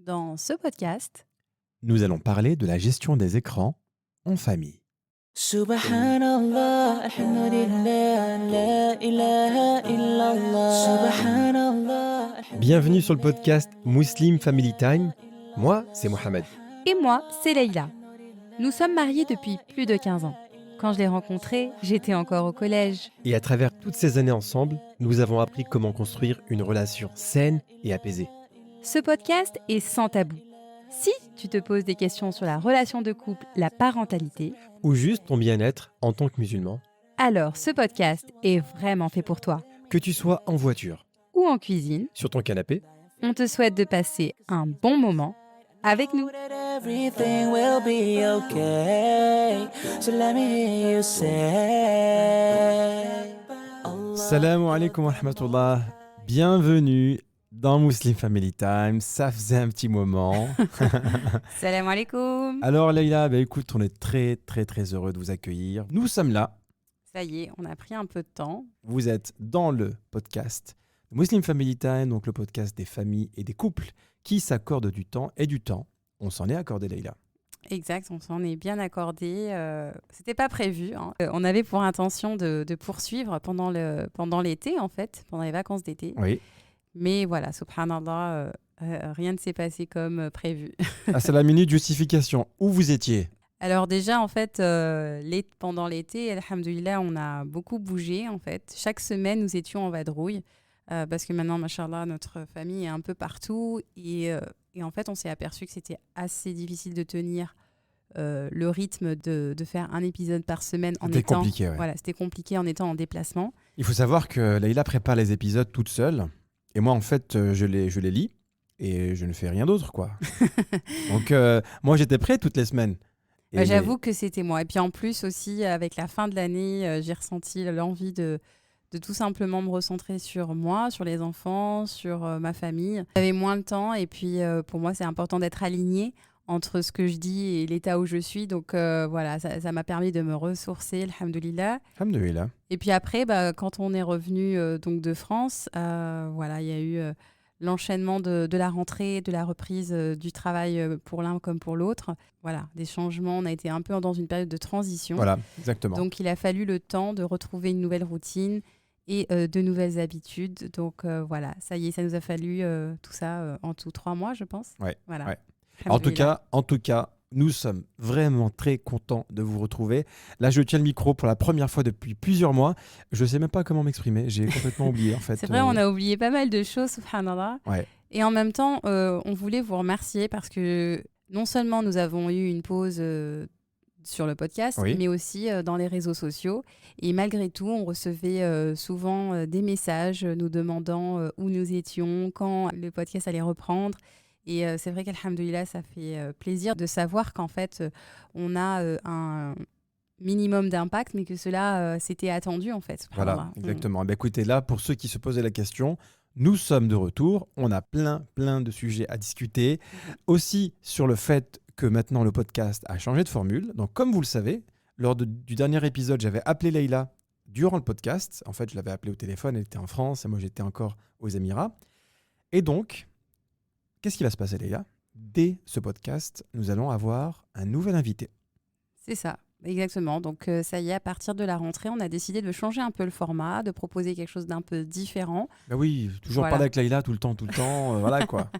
Dans ce podcast, Nous allons parler de la gestion des écrans en famille. Subhanallah, alhamdulillah, la ilaha illallah. Subhanallah. Bienvenue sur le podcast Muslim Family Time. Moi, c'est Mohamed. et moi, c'est Leïla. Nous sommes mariés depuis plus de 15 ans. Quand je l'ai rencontré, j'étais encore au collège. Et à travers toutes ces années ensemble, nous avons appris comment construire une relation saine et apaisée. Ce podcast est sans tabou. Si tu te poses des questions sur la relation de couple, la parentalité, Ou juste ton bien-être en tant que musulman. alors ce podcast est vraiment fait pour toi. Que tu sois en voiture, Ou en cuisine, sur ton canapé, on te souhaite de passer un bon moment avec nous. That everything will be okay. So let me hear you say. Salam alaikum wa rahmatullah. Bienvenue dans Muslim Family Time. Ça faisait un petit moment. Salam alaikum. Alors Leïla, écoute, on est très heureux de vous accueillir. Nous sommes là. Ça y est, on a pris un peu de temps. Vous êtes dans le podcast Muslim Family Time, donc le podcast des familles et des couples qui s'accordent du temps et du temps. On s'en est accordé, Leïla. Exact, on s'en est bien accordé. C'était pas prévu, hein. On avait pour intention de poursuivre pendant l'été, en fait, pendant les vacances d'été. Oui. Mais voilà, subhanallah, rien ne s'est passé comme prévu. Ah, c'est la minute justification. Où vous étiez? Alors déjà, en fait, pendant l'été, alhamdoulilah, on a beaucoup bougé, en fait. Chaque semaine, nous étions en vadrouille. Parce que maintenant, machallah, notre famille est un peu partout. Et en fait, on s'est aperçu que c'était assez difficile de tenir le rythme de faire un épisode par semaine en C'était étant... compliqué, ouais. Voilà, c'était compliqué en étant en déplacement. Il faut savoir que Leïla prépare les épisodes toute seule. Et moi, en fait, je les lis et je ne fais rien d'autre, quoi. Donc, moi, j'étais prêt toutes les semaines. Et J'avoue que c'était moi. Et puis en plus aussi, avec la fin de l'année, j'ai ressenti l'envie de tout simplement me recentrer sur moi, sur les enfants, sur ma famille. J'avais moins de temps et puis pour moi, c'est important d'être alignée entre ce que je dis et l'état où je suis. Donc voilà, ça m'a permis de me ressourcer, alhamdoulilah. Alhamdoulilah. Et puis après, quand on est revenu donc de France, voilà, il y a eu l'enchaînement de la rentrée, de la reprise du travail pour l'un comme pour l'autre. Voilà, des changements. On a été un peu dans une période de transition. Voilà, exactement. Donc, il a fallu le temps de retrouver une nouvelle routine et de nouvelles habitudes. Donc, voilà, ça y est, ça nous a fallu tout ça en tout 3 mois, je pense. Ouais, Voilà. ouais. En tout Alhamdoulilah. cas, nous sommes vraiment très contents de vous retrouver. Là, je tiens le micro pour la première fois depuis plusieurs mois. Je ne sais même pas comment m'exprimer. J'ai complètement oublié, en fait. C'est vrai, on a oublié pas mal de choses, subhanallah. Ouais. Et en même temps, on voulait vous remercier parce que non seulement nous avons eu une pause sur le podcast, Oui. mais aussi dans les réseaux sociaux. Et malgré tout, on recevait souvent des messages nous demandant où nous étions, quand le podcast allait reprendre. Et c'est vrai qu'alhamdoulilah, ça fait plaisir de savoir qu'en fait, on a un minimum d'impact, mais que cela, c'était attendu en fait. Voilà, Subhanallah. exactement. Écoutez, là, pour ceux qui se posaient la question, nous sommes de retour. On a plein de sujets à discuter. Aussi sur le fait que maintenant le podcast a changé de formule. Donc, comme vous le savez, lors du dernier épisode, j'avais appelé Leïla durant le podcast. En fait, je l'avais appelée au téléphone. Elle était en France et moi, j'étais encore aux Émirats. Et donc, qu'est-ce qui va se passer, Leïla? Dès ce podcast, nous allons avoir un nouvel invité. C'est ça, exactement. Donc ça y est, à partir de la rentrée, on a décidé de changer un peu le format, de proposer quelque chose d'un peu différent. Ben oui, toujours Voilà. parler avec Leïla tout le temps. Voilà quoi.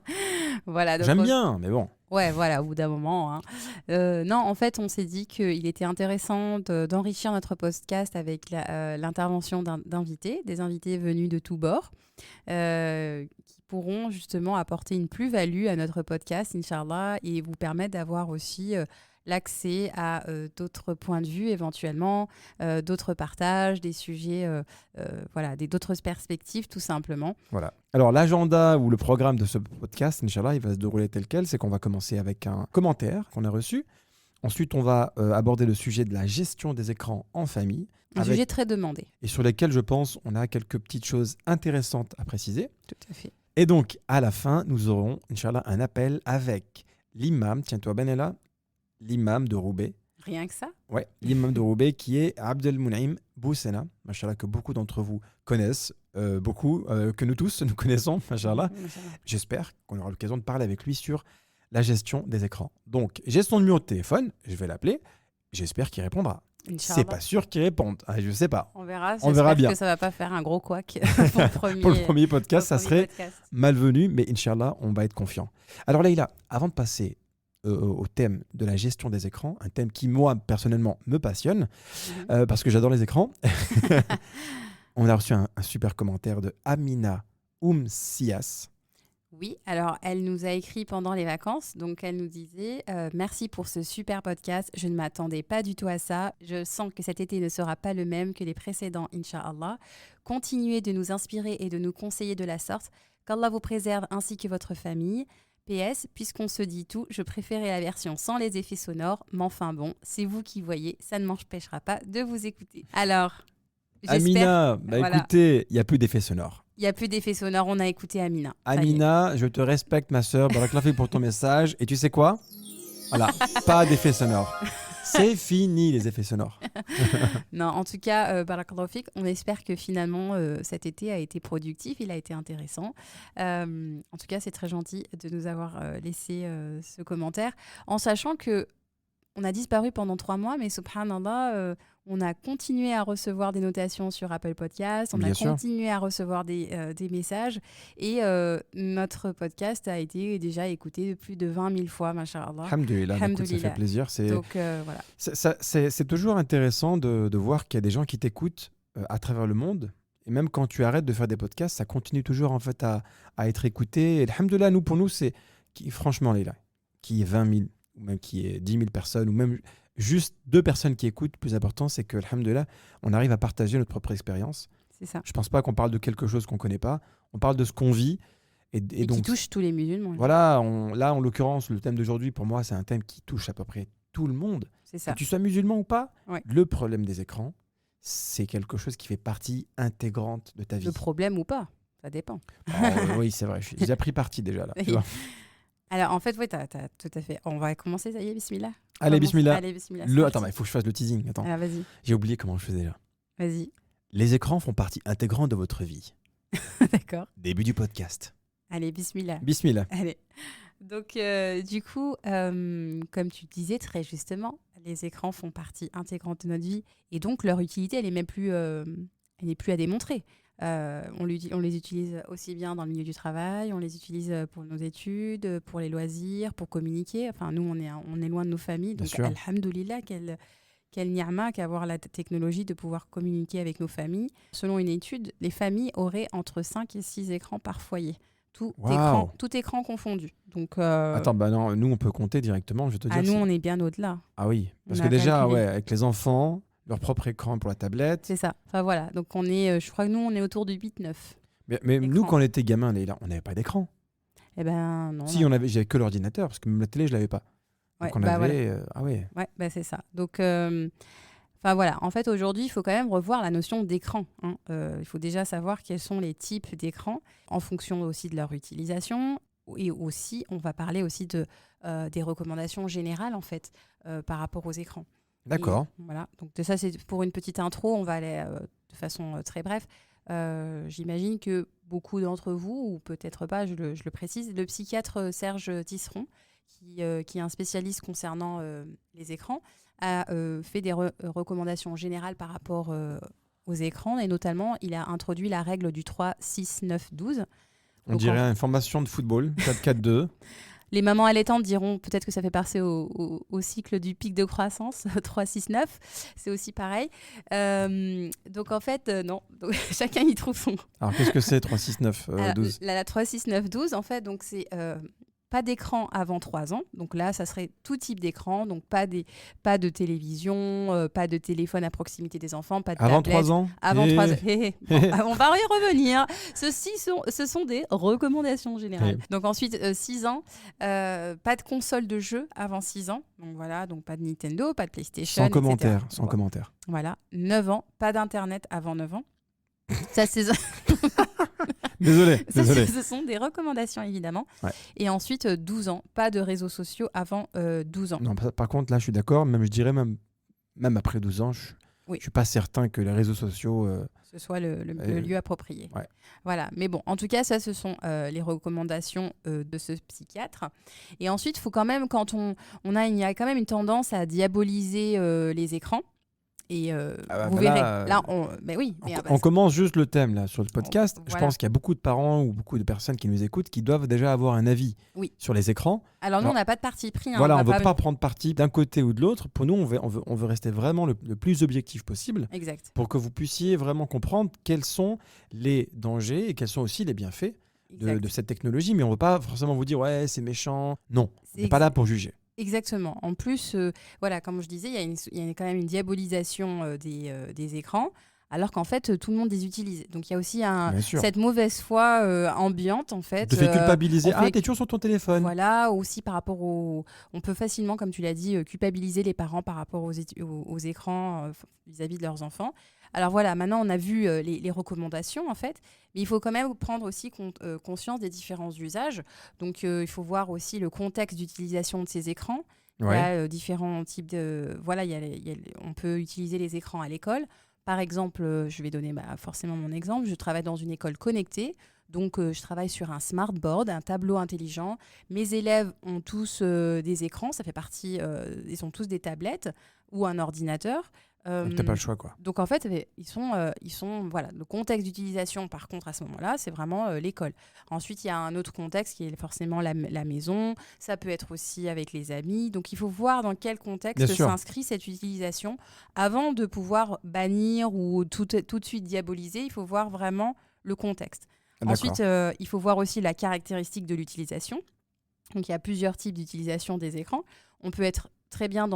Voilà. Donc, J'aime bien, mais bon. Ouais, voilà, au bout d'un moment, hein. Non, en fait, on s'est dit qu'il était intéressant d'enrichir notre podcast avec l'intervention d'invités, des invités venus de tous bords, qui pourront justement apporter une plus-value à notre podcast, Inch'Allah, et vous permettre d'avoir aussi l'accès à d'autres points de vue éventuellement, d'autres partages, des sujets, voilà, d'autres perspectives tout simplement. Voilà. Alors l'agenda ou le programme de ce podcast, Inch'Allah, il va se dérouler tel quel. C'est qu'on va commencer avec un commentaire qu'on a reçu. Ensuite, on va aborder le sujet de la gestion des écrans en famille. Un sujet très demandé. Et sur lesquels, je pense, on a quelques petites choses intéressantes à préciser. Tout à fait. Et donc, à la fin, nous aurons, Inch'Allah, un appel avec l'imam, tiens-toi Benella, l'imam de Roubaix, Rien que ça. Ouais, l'imam de Roubaix qui est Abdelmounaim Boussena, machallah, que beaucoup d'entre vous connaissent, que nous tous nous connaissons, machallah. J'espère qu'on aura l'occasion de parler avec lui sur la gestion des écrans. Donc, j'ai son numéro de téléphone, je vais l'appeler, j'espère qu'il répondra. C'est pas sûr qu'il réponde, je sais pas. On verra. On verra bien. Que ça va pas faire un gros couac pour le premier podcast, ça serait malvenu, mais Inch'Allah, on va être confiant. Alors Leïla, avant de passer au thème de la gestion des écrans, un thème qui, moi, personnellement, me passionne, parce que j'adore les écrans, on a reçu un super commentaire de Amina Sias. Oui, alors elle nous a écrit pendant les vacances, donc elle nous disait « Merci pour ce super podcast, je ne m'attendais pas du tout à ça, je sens que cet été ne sera pas le même que les précédents, Inch'Allah. Continuez de nous inspirer et de nous conseiller de la sorte, qu'Allah vous préserve ainsi que votre famille. PS, puisqu'on se dit tout, je préférais la version sans les effets sonores, mais enfin bon, c'est vous qui voyez, ça ne m'empêchera pas de vous écouter. » Alors, Amina, écoutez, il n'y a plus d'effets sonores. Il n'y a plus d'effets sonores, on a écouté Amina. Amina, je te respecte ma sœur, barakallahu pour ton message. Et tu sais quoi ? Voilà, pas d'effets sonores. C'est fini les effets sonores. Non, en tout cas, barakallahu fik, on espère que finalement cet été a été productif, il a été intéressant. En tout cas, c'est très gentil de nous avoir laissé ce commentaire, en sachant que on a disparu pendant 3 mois, mais subhanallah, on a continué à recevoir des notations sur Apple Podcasts, on a continué à recevoir des messages, et notre podcast a été déjà écouté plus de 20 000 fois, masha'Allah. Alhamdulillah, écoute, ça fait plaisir. Donc, voilà. C'est toujours intéressant de voir qu'il y a des gens qui t'écoutent à travers le monde. Et même quand tu arrêtes de faire des podcasts, ça continue toujours en fait à être écouté. Et alhamdulillah, pour nous, c'est franchement, Leïla, qui est 20 000, ou même qui est 10 000 personnes, ou même juste 2 personnes qui écoutent, le plus important, c'est que, alhamdoulilah, on arrive à partager notre propre expérience. C'est ça. Je ne pense pas qu'on parle de quelque chose qu'on ne connaît pas. On parle de ce qu'on vit. Et donc, qui touche tous les musulmans. Voilà, là, en l'occurrence, le thème d'aujourd'hui, pour moi, c'est un thème qui touche à peu près tout le monde. C'est ça. Que tu sois musulman ou pas, ouais. Le problème des écrans, c'est quelque chose qui fait partie intégrante de ta vie. Le problème ou pas, ça dépend. Oui, c'est vrai. J'ai déjà pris parti déjà, là. Tu vois. Alors, en fait, oui, t'as tout à fait. On va commencer, ça y est, bismillah. Allez, bismillah. Allez, bismillah. Attends, il faut que je fasse le teasing. Attends. Alors, vas-y. J'ai oublié comment je faisais là. Vas-y. Les écrans font partie intégrante de votre vie. D'accord. Début du podcast. Allez, bismillah. Bismillah. Allez. Donc, du coup, comme tu disais très justement, les écrans font partie intégrante de notre vie. Et donc, leur utilité, elle n'est plus à démontrer. On les utilise aussi bien dans le milieu du travail, on les utilise pour nos études, pour les loisirs, pour communiquer. Enfin, nous, on est loin de nos familles. Donc, alhamdoulilah, quelle ni'ma qu'avoir la technologie de pouvoir communiquer avec nos familles. Selon une étude, les familles auraient entre 5 et 6 écrans par foyer. Tout écran confondu. Donc, Attends, non, nous, on peut compter directement, je vais te dire. Nous, on est bien au-delà. Ah oui, parce que déjà, avec les enfants, leur propre écran pour la tablette. C'est ça. Enfin, voilà. Donc, je crois que nous, on est autour de 8-9. Mais nous, quand on était gamins, on n'avait pas d'écran. Eh ben, non. Si, j'avais que l'ordinateur, parce que même la télé, je ne l'avais pas. Donc, on avait... Voilà. Ah ouais. Ouais, c'est ça. Donc, voilà. En fait, aujourd'hui, il faut quand même revoir la notion d'écran. Il faut déjà savoir quels sont les types d'écrans, en fonction aussi de leur utilisation. Et aussi, on va parler aussi des recommandations générales, en fait, par rapport aux écrans. D'accord. Voilà. Donc ça, c'est pour une petite intro. On va aller de façon très brève. J'imagine que beaucoup d'entre vous, ou peut-être pas, je le précise, le psychiatre Serge Tisseron, qui est un spécialiste concernant les écrans, a fait des recommandations générales par rapport aux écrans. Et notamment, il a introduit la règle du 3-6-9-12. On dirait une formation de football, 4-4-2. Les mamans allaitantes diront peut-être que ça fait passer au cycle du pic de croissance, 3-6-9, c'est aussi pareil. Donc en fait, non, donc, chacun y trouve son... Alors qu'est-ce que c'est 3-6-9-12 La 3-6-9-12, en fait, donc c'est pas d'écran avant 3 ans. Donc là, ça serait tout type d'écran, donc pas de télévision, pas de téléphone à proximité des enfants, pas de avant tablette. 3 ans Avant 3 ans. Bon, on va y revenir. Ce sont des recommandations générales. Donc ensuite, 6 ans, pas de console de jeu avant 6 ans. Donc voilà, donc pas de Nintendo, pas de PlayStation, sans commentaire, etc. sans commentaire. Voilà, 9 ans, pas d'Internet avant 9 ans. Ça, c'est... Désolé. Ce sont des recommandations, évidemment. Ouais. Et ensuite, 12 ans. Pas de réseaux sociaux avant 12 ans. Non, par contre, là, je suis d'accord. Même, je dirais même après 12 ans, je Oui. suis pas certain que les réseaux sociaux... Ce soit le lieu approprié. Ouais. Voilà. Mais bon, en tout cas, ça, ce sont les recommandations de ce psychiatre. Et ensuite, il faut quand même, quand il y a quand même une tendance à diaboliser les écrans. Et vous verrez. Là, on commence juste le thème là sur le podcast. Je voilà. pense qu'il y a beaucoup de parents ou beaucoup de personnes qui nous écoutent qui doivent déjà avoir un avis sur les écrans. Alors nous, on n'a pas de parti pris. Voilà, on ne veut pas prendre parti d'un côté ou de l'autre. Pour nous, on veut rester vraiment le plus objectif possible. Exact. Pour que vous puissiez vraiment comprendre quels sont les dangers et quels sont aussi les bienfaits de cette technologie. Mais on ne veut pas forcément vous dire ouais, c'est méchant. Non, on n'est pas là pour juger. Exactement. En plus, voilà, comme je disais, il y a quand même une diabolisation des écrans, alors qu'en fait, tout le monde les utilise. Donc, il y a aussi cette mauvaise foi ambiante, en fait. De fait culpabiliser. T'es toujours sur ton téléphone. Voilà, aussi par rapport au... On peut facilement, comme tu l'as dit, culpabiliser les parents par rapport aux écrans vis-à-vis de leurs enfants. Alors voilà, maintenant on a vu les recommandations en fait, mais il faut quand même prendre aussi conscience des différents usages. Donc il faut voir aussi le contexte d'utilisation de ces écrans. Ouais. Il y a différents types de... Voilà, on peut utiliser les écrans à l'école. Par exemple, je vais donner forcément mon exemple, je travaille dans une école connectée. Donc, je travaille sur un smartboard, un tableau intelligent. Mes élèves ont tous des écrans, ça fait partie, ils ont tous des tablettes ou un ordinateur. Donc, t'as pas le choix, quoi. Donc, en fait, ils sont voilà, le contexte d'utilisation, par contre, à ce moment-là, c'est vraiment l'école. Ensuite, il y a un autre contexte qui est forcément la maison. Ça peut être aussi avec les amis. Donc, il faut voir dans quel contexte s'inscrit cette utilisation. Avant de pouvoir bannir ou tout de suite diaboliser, il faut voir vraiment le contexte. Ensuite, il faut voir aussi la caractéristique de l'utilisation. Donc, il y a plusieurs types d'utilisation des écrans. On peut être très bien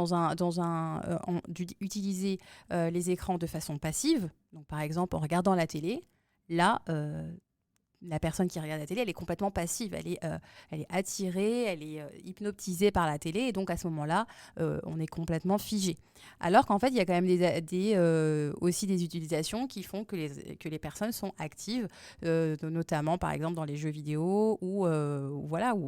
utiliser les écrans de façon passive. Donc, par exemple, en regardant la télé, là, la personne qui regarde la télé, elle est complètement passive. Elle est attirée, elle est hypnotisée par la télé. Et donc, à ce moment-là, on est complètement figé. Alors qu'en fait, il y a quand même aussi des utilisations qui font que les personnes sont actives, notamment, par exemple, dans les jeux vidéo ou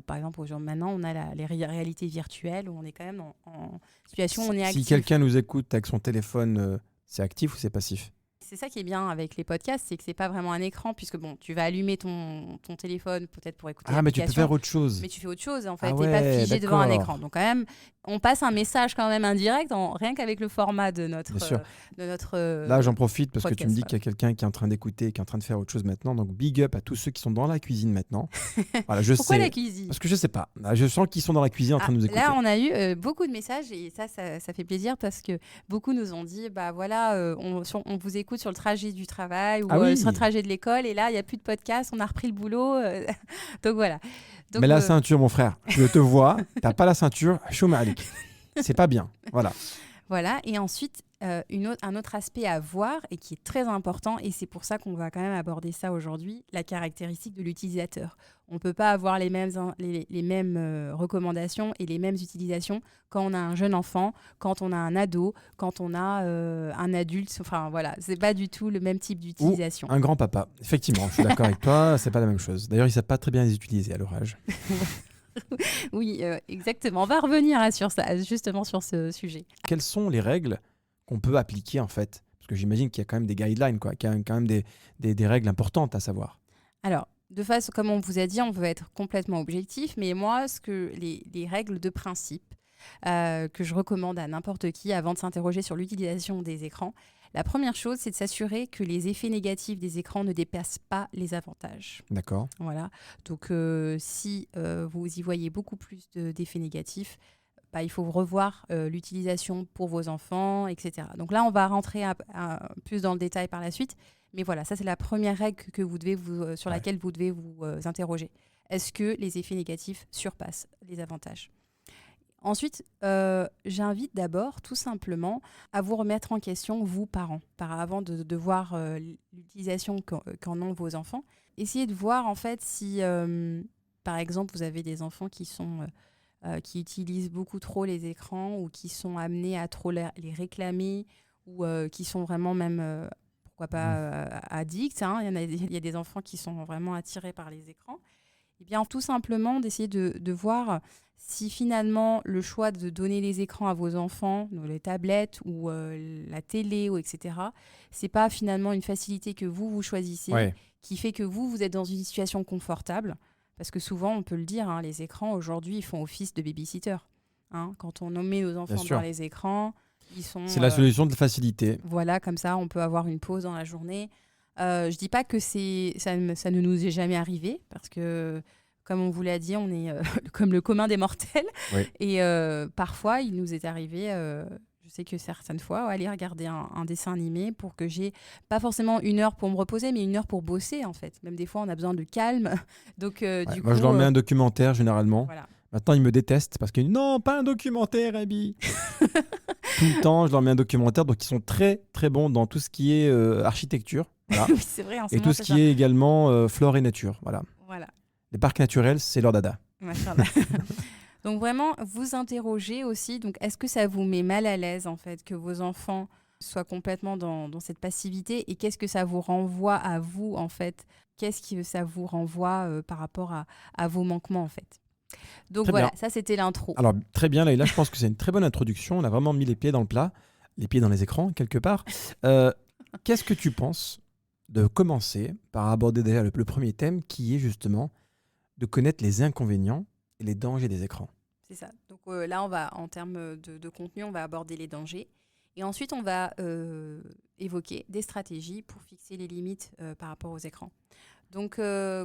par exemple, maintenant, on a les réalités virtuelles où on est quand même en situation où on est actif. Si quelqu'un nous écoute avec son téléphone, c'est actif ou c'est passif ? C'est ça qui est bien avec les podcasts, c'est que c'est pas vraiment un écran, puisque bon, tu vas allumer ton téléphone peut-être pour écouter l'application. Mais tu peux faire autre chose. Mais tu fais autre chose, en fait. T'es pas figé devant un écran. Donc quand même, on passe un message quand même indirect, rien qu'avec le format de notre Là, j'en profite parce podcast, que tu me dis qu'il y a quelqu'un qui est en train d'écouter, qui est en train de faire autre chose maintenant. Donc big up à tous ceux qui sont dans la cuisine maintenant. Voilà, Pourquoi la cuisine ? Parce que je sais pas. Là, je sens qu'ils sont dans la cuisine en train de nous écouter. Là, on a eu beaucoup de messages et ça fait plaisir parce que beaucoup nous ont dit, on vous écoute sur le trajet du travail ou sur le trajet de l'école et là, il n'y a plus de podcast, on a repris le boulot. Donc voilà. Donc, mais la ceinture, mon frère, je te vois, t'as pas la ceinture, chaud malik. C'est pas bien. Voilà. Voilà. Et ensuite, un autre aspect à voir et qui est très important, et c'est pour ça qu'on va quand même aborder ça aujourd'hui, la caractéristique de l'utilisateur. On ne peut pas avoir les mêmes recommandations et les mêmes utilisations quand on a un jeune enfant, quand on a un ado, quand on a un adulte. Enfin voilà, c'est pas du tout le même type d'utilisation. Ou un grand-papa. Effectivement, je suis d'accord avec toi, c'est pas la même chose. D'ailleurs, ils savent pas très bien les utiliser à leur âge. Oui, exactement. On va revenir justement sur ce sujet. Quelles sont les règles qu'on peut appliquer en fait ? Parce que j'imagine qu'il y a quand même des guidelines, qu'il y a quand même des règles importantes à savoir. Alors, de façon, comme on vous a dit, on veut être complètement objectif, mais moi, les règles de principe que je recommande à n'importe qui avant de s'interroger sur l'utilisation des écrans, la première chose, c'est de s'assurer que les effets négatifs des écrans ne dépassent pas les avantages. D'accord. Voilà. Donc, si vous y voyez beaucoup plus d'effets négatifs, il faut revoir l'utilisation pour vos enfants, etc. Donc là, on va rentrer plus dans le détail par la suite. Mais voilà, ça, c'est la première règle que vous devez sur laquelle vous devez vous interroger. Est-ce que les effets négatifs surpassent les avantages ? Ensuite, j'invite d'abord tout simplement à vous remettre en question, vous, parents, avant de voir l'utilisation qu'en ont vos enfants. Essayez de voir en fait si, par exemple, vous avez des enfants qui utilisent beaucoup trop les écrans ou qui sont amenés à trop les réclamer ou qui sont vraiment même pourquoi pas addicts, hein. Il y a des enfants qui sont vraiment attirés par les écrans. Eh bien, tout simplement d'essayer de voir si finalement le choix de donner les écrans à vos enfants, donc les tablettes ou la télé, ou etc., c'est pas finalement une facilité que vous choisissez, Ouais. qui fait que vous êtes dans une situation confortable. Parce que souvent, on peut le dire, hein, les écrans, aujourd'hui, ils font office de babysitter. Hein, quand on met nos enfants sûr. dans les écrans, ils sont... C'est la solution de facilité. Voilà, comme ça, on peut avoir une pause dans la journée. Je dis pas que ça ne nous est jamais arrivé, parce que, comme on vous l'a dit, on est comme le commun des mortels. Oui. Et parfois, il nous est arrivé, je sais que certaines fois, aller regarder un dessin animé pour que j'ai pas forcément 1 heure pour me reposer, mais 1 heure pour bosser, en fait. Même des fois, on a besoin de calme. Donc, du Moi, coup, je leur mets un documentaire généralement. voilà. Maintenant, ils me détestent parce que non, pas un documentaire, Abby. Tout le temps, je leur mets un documentaire. Donc, ils sont très, très bons dans tout ce qui est architecture. Voilà. Oui, c'est vrai, en ce Et moment, tout ce c'est qui ça. est également flore et nature. Voilà. Voilà. Les parcs naturels, c'est leur dada. Machallah. Donc vraiment, vous interrogez aussi, donc est-ce que ça vous met mal à l'aise en fait que vos enfants soient complètement dans cette passivité, et qu'est-ce que ça vous renvoie à vous en fait? Qu'est-ce que ça vous renvoie par rapport à vos manquements en fait? Donc Très voilà, bien. ça c'était l'intro. Alors, très bien, Leïla, je pense que c'est une très bonne introduction. On a vraiment mis les pieds dans le plat, les pieds dans les écrans, quelque part. Qu'est-ce que tu penses de commencer par aborder déjà le premier thème, qui est justement de connaître les inconvénients et les dangers des écrans? C'est ça. Donc là, on va, en termes de contenu, on va aborder les dangers. Et ensuite, on va évoquer des stratégies pour fixer les limites par rapport aux écrans. Donc,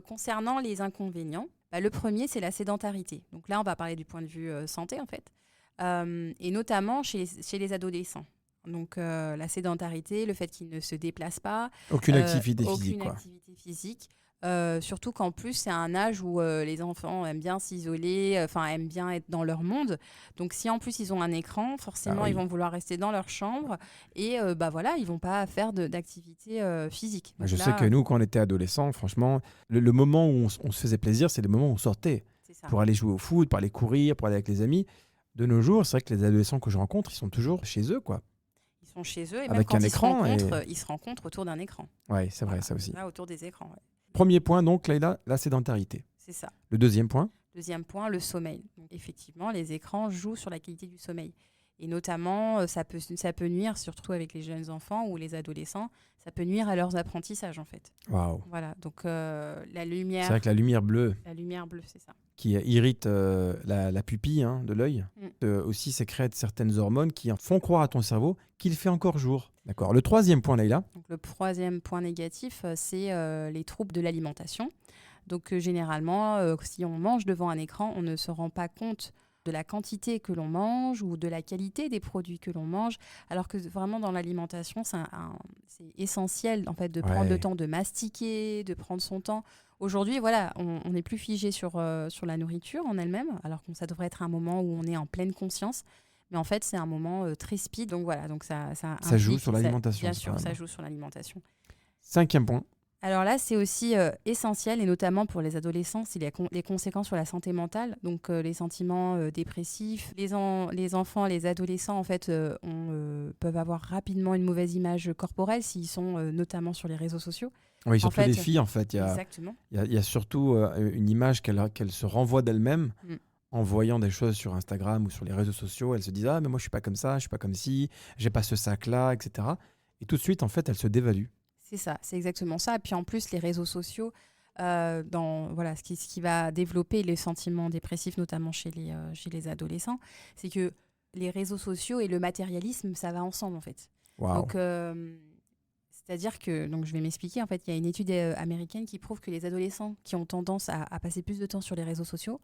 concernant les inconvénients, le premier, c'est la sédentarité. Donc là, on va parler du point de vue santé, en fait, et notamment chez les adolescents. Donc, la sédentarité, le fait qu'ils ne se déplacent pas. Aucune activité physique, Aucune quoi. activité physique. Surtout qu'en plus, c'est un âge où les enfants aiment bien s'isoler, aiment bien être dans leur monde. Donc, si en plus ils ont un écran, forcément, ils vont vouloir rester dans leur chambre et voilà, ils vont pas faire d'activité physique. Donc Je là, sais que nous, quand on était adolescents, franchement, le moment où on se faisait plaisir, c'est le moment où on sortait c'est ça. pour aller jouer au foot, pour aller courir, pour aller avec les amis. De nos jours, c'est vrai que les adolescents que je rencontre, ils sont toujours chez eux, quoi. Ils sont chez eux et même Avec quand un ils écran se rencontrent, ils se rencontrent autour d'un écran. Ouais, c'est vrai, Voilà. ça aussi. Là, autour des écrans, ouais. Premier point, donc, Leïla, la sédentarité. C'est ça. Le deuxième point, Deuxième point, le sommeil. Donc, effectivement, les écrans jouent sur la qualité du sommeil. Et notamment, ça peut nuire, surtout avec les jeunes enfants ou les adolescents, ça peut nuire à leurs apprentissages, en fait. waouh. Voilà, donc la C'est lumière, vrai que la lumière bleue c'est ça. qui irrite la pupille de l'œil, aussi sécrète certaines hormones qui font croire à ton cerveau qu'il fait encore jour. D'accord. Le troisième point, Leïla. Donc, le troisième point négatif, c'est les troubles de l'alimentation. Donc généralement, si on mange devant un écran, on ne se rend pas compte de la quantité que l'on mange ou de la qualité des produits que l'on mange, alors que vraiment dans l'alimentation, c'est essentiel en fait de prendre le temps de mastiquer, de prendre son temps. Aujourd'hui, voilà, on n'est plus figé sur la nourriture en elle-même, alors que ça devrait être un moment où on est en pleine conscience. Mais en fait, c'est un moment très speed. Donc voilà, donc ça joue implique- sur l'alimentation, Bien c'est sûr, quand ça même. joue sur l'alimentation. Cinquième point. Alors là, c'est aussi essentiel, et notamment pour les adolescents, c'est les conséquences sur la santé mentale. Donc les sentiments dépressifs. Les enfants, les adolescents, en fait, peuvent avoir rapidement une mauvaise image corporelle s'ils sont notamment sur les réseaux sociaux. Oui, surtout fait, les filles, en fait. Exactement. Il y a surtout une image qu'elles se renvoient d'elles-mêmes en voyant des choses sur Instagram ou sur les réseaux sociaux. Elles se disent « Ah, mais moi, je suis pas comme ça, je suis pas comme ci, j'ai pas ce sac-là, etc. » Et tout de suite, en fait, elles se dévaluent. C'est ça, c'est exactement ça. Et puis en plus, les réseaux sociaux, voilà, ce qui va développer les sentiments dépressifs, notamment chez les adolescents, c'est que les réseaux sociaux et le matérialisme, ça va ensemble, en fait. Waouh. Donc, c'est-à-dire que, donc je vais m'expliquer, en fait, il y a une étude américaine qui prouve que les adolescents qui ont tendance à passer plus de temps sur les réseaux sociaux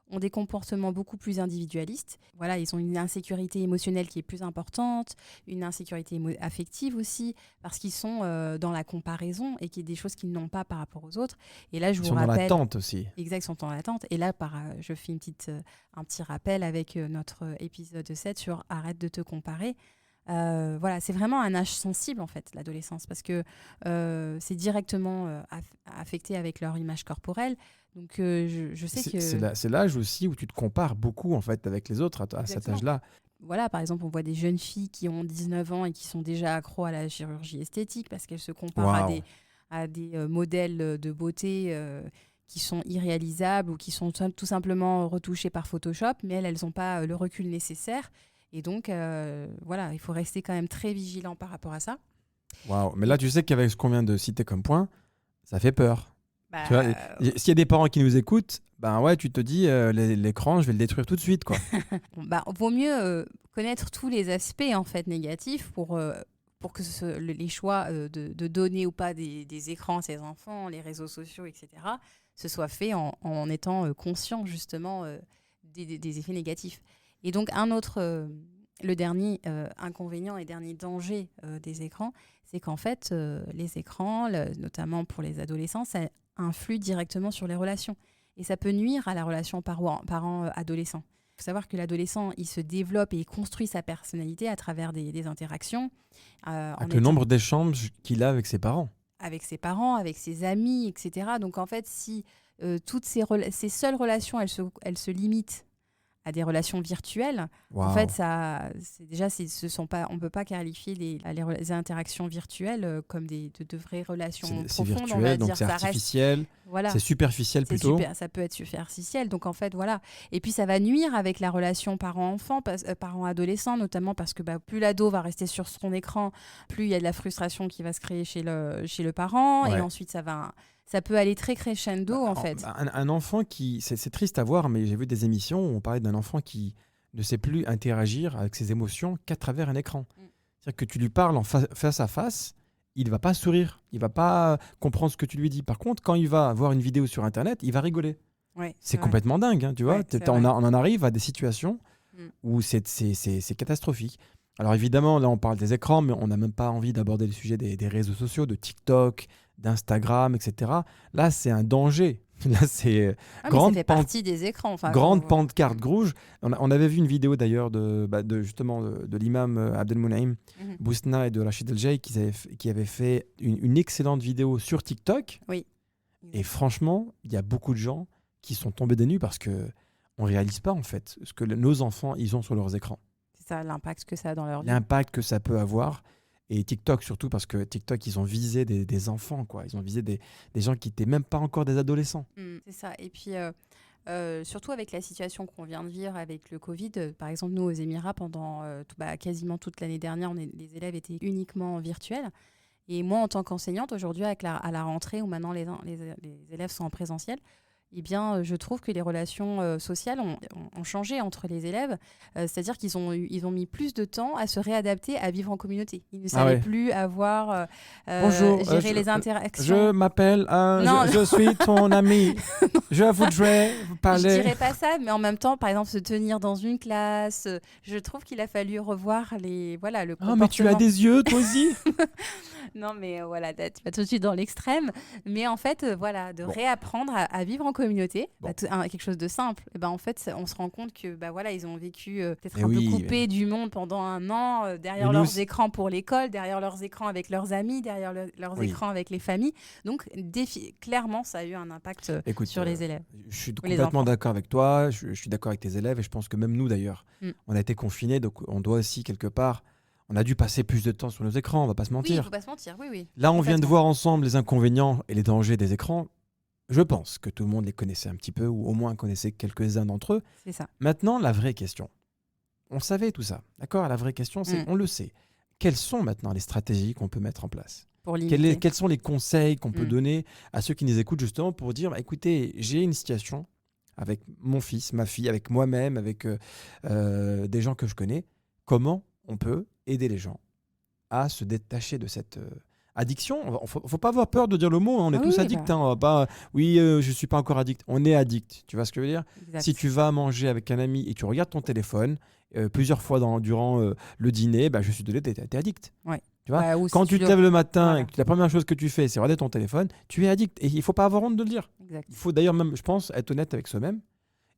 ont des comportements beaucoup plus individualistes. Voilà, ils ont une insécurité émotionnelle qui est plus importante, une insécurité affective aussi, parce qu'ils sont dans la comparaison et qu'il y a des choses qu'ils n'ont pas par rapport aux autres. Et là, je vous Ils sont dans rappelle... l'attente aussi. Exact, ils sont dans l'attente. Et là, je fais un petit rappel avec notre épisode 7 sur « Arrête de te comparer ». Voilà, c'est vraiment un âge sensible en fait, l'adolescence, parce que c'est directement affecté avec leur image corporelle. Donc je sais que C'est l'âge aussi où tu te compares beaucoup en fait avec les autres à cet Exactement. âge-là. voilà, par exemple, on voit des jeunes filles qui ont 19 ans et qui sont déjà accros à la chirurgie esthétique parce qu'elles se comparent Waouh. à des modèles de beauté qui sont irréalisables ou qui sont tout simplement retouchés par Photoshop, mais elles n'ont pas le recul nécessaire. Et donc, voilà, il faut rester quand même très vigilant par rapport à ça. Waouh. Mais là, tu sais qu'avec ce qu'on vient de citer comme point, ça fait peur. Bah, Tu vois, s'il y a des parents qui nous écoutent, ben ouais, tu te dis, l'écran, je vais le détruire tout de suite, quoi. vaut mieux connaître tous les aspects en fait négatifs pour que les choix de donner ou pas des écrans à ses enfants, les réseaux sociaux, etc., se soit fait en étant conscient justement des effets négatifs. Et donc le dernier inconvénient et dernier danger des écrans, c'est qu'en fait les écrans, notamment pour les adolescents, ça influe directement sur les relations. Et ça peut nuire à la relation parent-adolescent. Il faut savoir que l'adolescent, il se développe et il construit sa personnalité à travers des interactions. Avec le nombre d'échanges qu'il a avec ses parents. Avec ses parents, avec ses amis, etc. Donc en fait, si toutes ces seules relations, elles se limitent à des relations virtuelles, Waouh. en fait, on ne peut pas qualifier les interactions virtuelles comme de vraies relations C'est profondes. virtuel, On va donc dire, c'est ça artificiel, voilà. c'est superficiel plutôt. Ça peut être superficiel. Donc en fait, voilà. Et puis ça va nuire avec la relation parent-enfant, parent-adolescent, notamment parce que plus l'ado va rester sur son écran, plus il y a de la frustration qui va se créer chez le parent. Ouais. Et ensuite, ça peut aller très crescendo, en fait. Un enfant qui... C'est triste à voir, mais j'ai vu des émissions où on parlait d'un enfant qui ne sait plus interagir avec ses émotions qu'à travers un écran. C'est-à-dire que tu lui parles face à face, il ne va pas sourire, il ne va pas comprendre ce que tu lui dis. Par contre, quand il va voir une vidéo sur Internet, il va rigoler. Ouais, c'est complètement dingue, hein, tu vois. On en arrive à des situations où c'est catastrophique. Alors évidemment, là, on parle des écrans, mais on n'a même pas envie d'aborder le sujet des réseaux sociaux, de TikTok, d'Instagram, etc. Là, c'est un danger. Là, c'est ça fait partie des écrans. Grande pancarte rouge. On avait vu une vidéo d'ailleurs justement de l'imam Abdelmounayim Bousna et de Rachid El Jay qui avaient fait une excellente vidéo sur TikTok. Oui. Et franchement, il y a beaucoup de gens qui sont tombés des nues parce que on réalise pas en fait ce que nos enfants ils ont sur leurs écrans. C'est ça, l'impact que ça a dans leur vie. L'impact que ça peut avoir. Et TikTok surtout, parce que TikTok, ils ont visé des enfants, quoi. Ils ont visé des gens qui n'étaient même pas encore des adolescents. C'est ça. Et puis, surtout avec la situation qu'on vient de vivre avec le Covid, par exemple, nous, aux Émirats, pendant quasiment toute l'année dernière, les élèves étaient uniquement virtuels. Et moi, en tant qu'enseignante, aujourd'hui, à la rentrée, où maintenant les élèves sont en présentiel, eh bien, je trouve que les relations sociales ont changé entre les élèves. C'est-à-dire qu'ils ont mis plus de temps à se réadapter à vivre en communauté. Ils ne savaient plus avoir gérer les interactions. Je m'appelle, je suis ton ami. Je voudrais vous parler. Je dirais pas ça, mais en même temps, par exemple, se tenir dans une classe. Je trouve qu'il a fallu revoir le comportement. Oh, mais tu as des yeux, toi aussi. Non, mais voilà, tu vas tout de suite dans l'extrême. Mais en fait, réapprendre à vivre en communauté, quelque chose de simple. Et en fait, on se rend compte que ils ont vécu peut-être un peu coupés du monde pendant un an, derrière leurs écrans pour l'école, derrière leurs écrans avec leurs amis, derrière leurs écrans avec les familles. Donc, clairement, ça a eu un impact sur les élèves. Je suis complètement d'accord avec toi. Je suis d'accord avec tes élèves et je pense que même nous, d'ailleurs, on a été confinés, donc on doit aussi quelque part. On a dû passer plus de temps sur nos écrans, on va pas se mentir. Oui, il faut pas se mentir, oui. Là, on vient de voir ensemble les inconvénients et les dangers des écrans. Je pense que tout le monde les connaissait un petit peu, ou au moins connaissait quelques-uns d'entre eux. C'est ça. Maintenant, la vraie question. On savait tout ça, d'accord ? La vraie question, c'est, on le sait. Quelles sont maintenant les stratégies qu'on peut mettre en place ? Pour limiter. Quels sont les conseils qu'on peut donner à ceux qui nous écoutent justement pour dire, écoutez, j'ai une situation avec mon fils, ma fille, avec moi-même, avec des gens que je connais. Comment on peut aider les gens à se détacher de cette addiction? Faut pas avoir peur de dire le mot, hein. On est tous addicts. On va pas, je suis pas encore addict. On est addict. Tu vois ce que je veux dire? Exact. Si tu vas manger avec un ami et tu regardes ton téléphone plusieurs fois durant le dîner, je suis désolé, t'es addict. Ouais. Tu vois, quand tu te lèves le matin et que la première chose que tu fais, c'est regarder ton téléphone, tu es addict. Et il faut pas avoir honte de le dire. Exact. Il faut d'ailleurs même, je pense, être honnête avec soi-même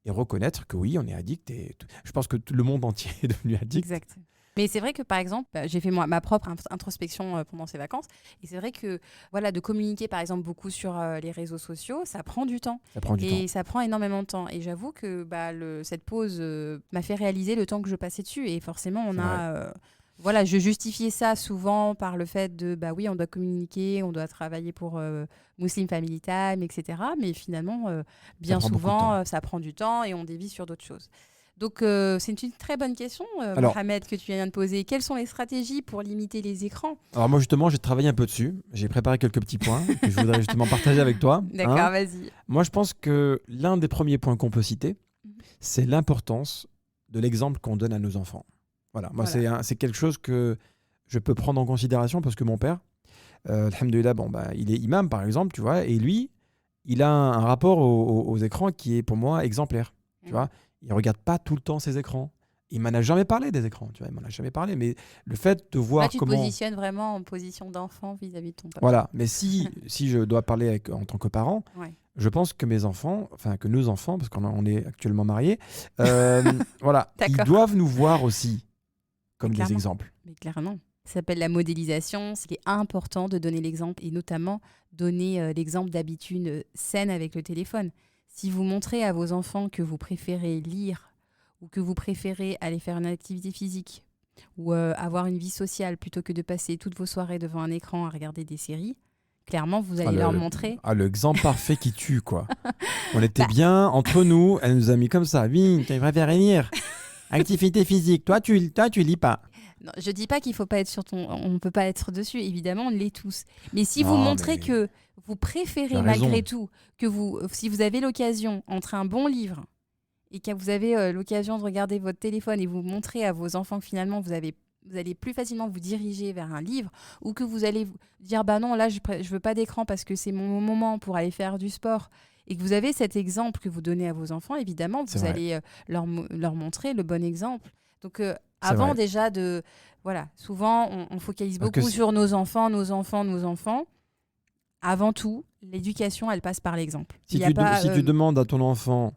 et reconnaître que oui, on est addict. Et je pense que le monde entier est devenu addict. Exact. Mais c'est vrai que, par exemple, j'ai fait ma propre introspection pendant ces vacances. Et c'est vrai que voilà, de communiquer, par exemple, beaucoup sur les réseaux sociaux, ça prend du temps. Ça prend du temps. Et ça prend énormément de temps. Et j'avoue que cette pause m'a fait réaliser le temps que je passais dessus. Et forcément, on C'est a... voilà, je justifiais ça souvent par le fait de, oui, on doit communiquer, on doit travailler pour Muslim Family Time, etc. Mais finalement, bien prend beaucoup de temps. souvent, ça prend du temps et on dévie sur d'autres choses. Donc, c'est une très bonne question, Alors- Mohamed, que tu viens de poser. Quelles sont les stratégies pour limiter les écrans ? Alors moi justement, j'ai travaillé un peu dessus. J'ai préparé quelques petits points que je voudrais justement partager avec toi. D'accord, hein. vas-y. Moi, je pense que l'un des premiers points qu'on peut citer, c'est l'importance de l'exemple qu'on donne à nos enfants. Voilà, moi, c'est quelque chose que je peux prendre en considération parce que mon père, alhamdoulilah, il est imam, par exemple, tu vois, et lui, il a un rapport aux écrans qui est pour moi exemplaire. Tu vois, il regarde pas tout le temps ses écrans. Il m'en a jamais parlé des écrans, tu vois, il m'en a jamais parlé, mais le fait de voir Là, tu comment... te positionnes vraiment en position d'enfant vis-à-vis de ton papa. Voilà, mais si je dois parler en tant que parent, Ouais. je pense que mes enfants, enfin que nos enfants, parce qu'on est actuellement mariés, voilà, ils D'accord. doivent nous voir aussi comme des Clairement. exemples. Mais clairement. Ça s'appelle la modélisation. C'est important de donner l'exemple et notamment donner l'exemple d'habitude saine avec le téléphone. Si vous montrez à vos enfants que vous préférez lire ou que vous préférez aller faire une activité physique ou avoir une vie sociale plutôt que de passer toutes vos soirées devant un écran à regarder des séries, clairement, vous allez leur montrer. L'exemple parfait qui tue, quoi. On était bien entre nous, elle nous a mis comme ça. Oui, tu préfères lire. Activité physique. Toi, tu lis pas. Non, je dis pas qu'il faut pas être sur on ne peut pas être dessus, évidemment, on l'est tous. Mais si Non, vous montrez mais que vous préférez tu as malgré raison. tout, si vous avez l'occasion entre un bon livre et que vous avez l'occasion de regarder votre téléphone et vous montrez à vos enfants que finalement vous allez plus facilement vous diriger vers un livre ou que vous allez vous dire non, là je veux pas d'écran parce que c'est mon moment pour aller faire du sport et que vous avez cet exemple que vous donnez à vos enfants, évidemment, vous allez leur montrer le bon exemple. Donc, avant vrai. déjà de... Voilà, souvent, on focalise Parce que beaucoup sur nos enfants. Avant tout, l'éducation, elle passe par l'exemple. Si tu demandes à ton enfant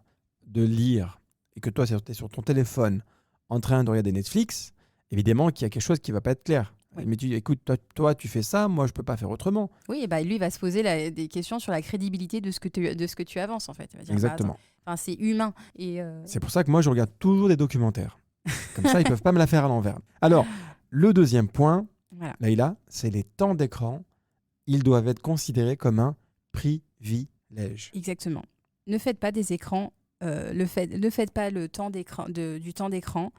de lire et que toi, tu es sur ton téléphone en train de regarder Netflix, évidemment qu'il y a quelque chose qui ne va pas être clair. Oui. Mais écoute, toi, tu fais ça, moi, je ne peux pas faire autrement. Oui, et lui, il va se poser des questions sur la crédibilité de ce que tu avances, en fait. Il va dire, Exactement. c'est humain. Et C'est pour ça que moi, je regarde toujours des documentaires. Comme ça, ils ne peuvent pas me la faire à l'envers. Alors, le deuxième point, voilà. Leïla, c'est les temps d'écran. Ils doivent être considérés comme un privilège. Exactement. Ne faites pas des écrans, ne faites pas du temps d'écran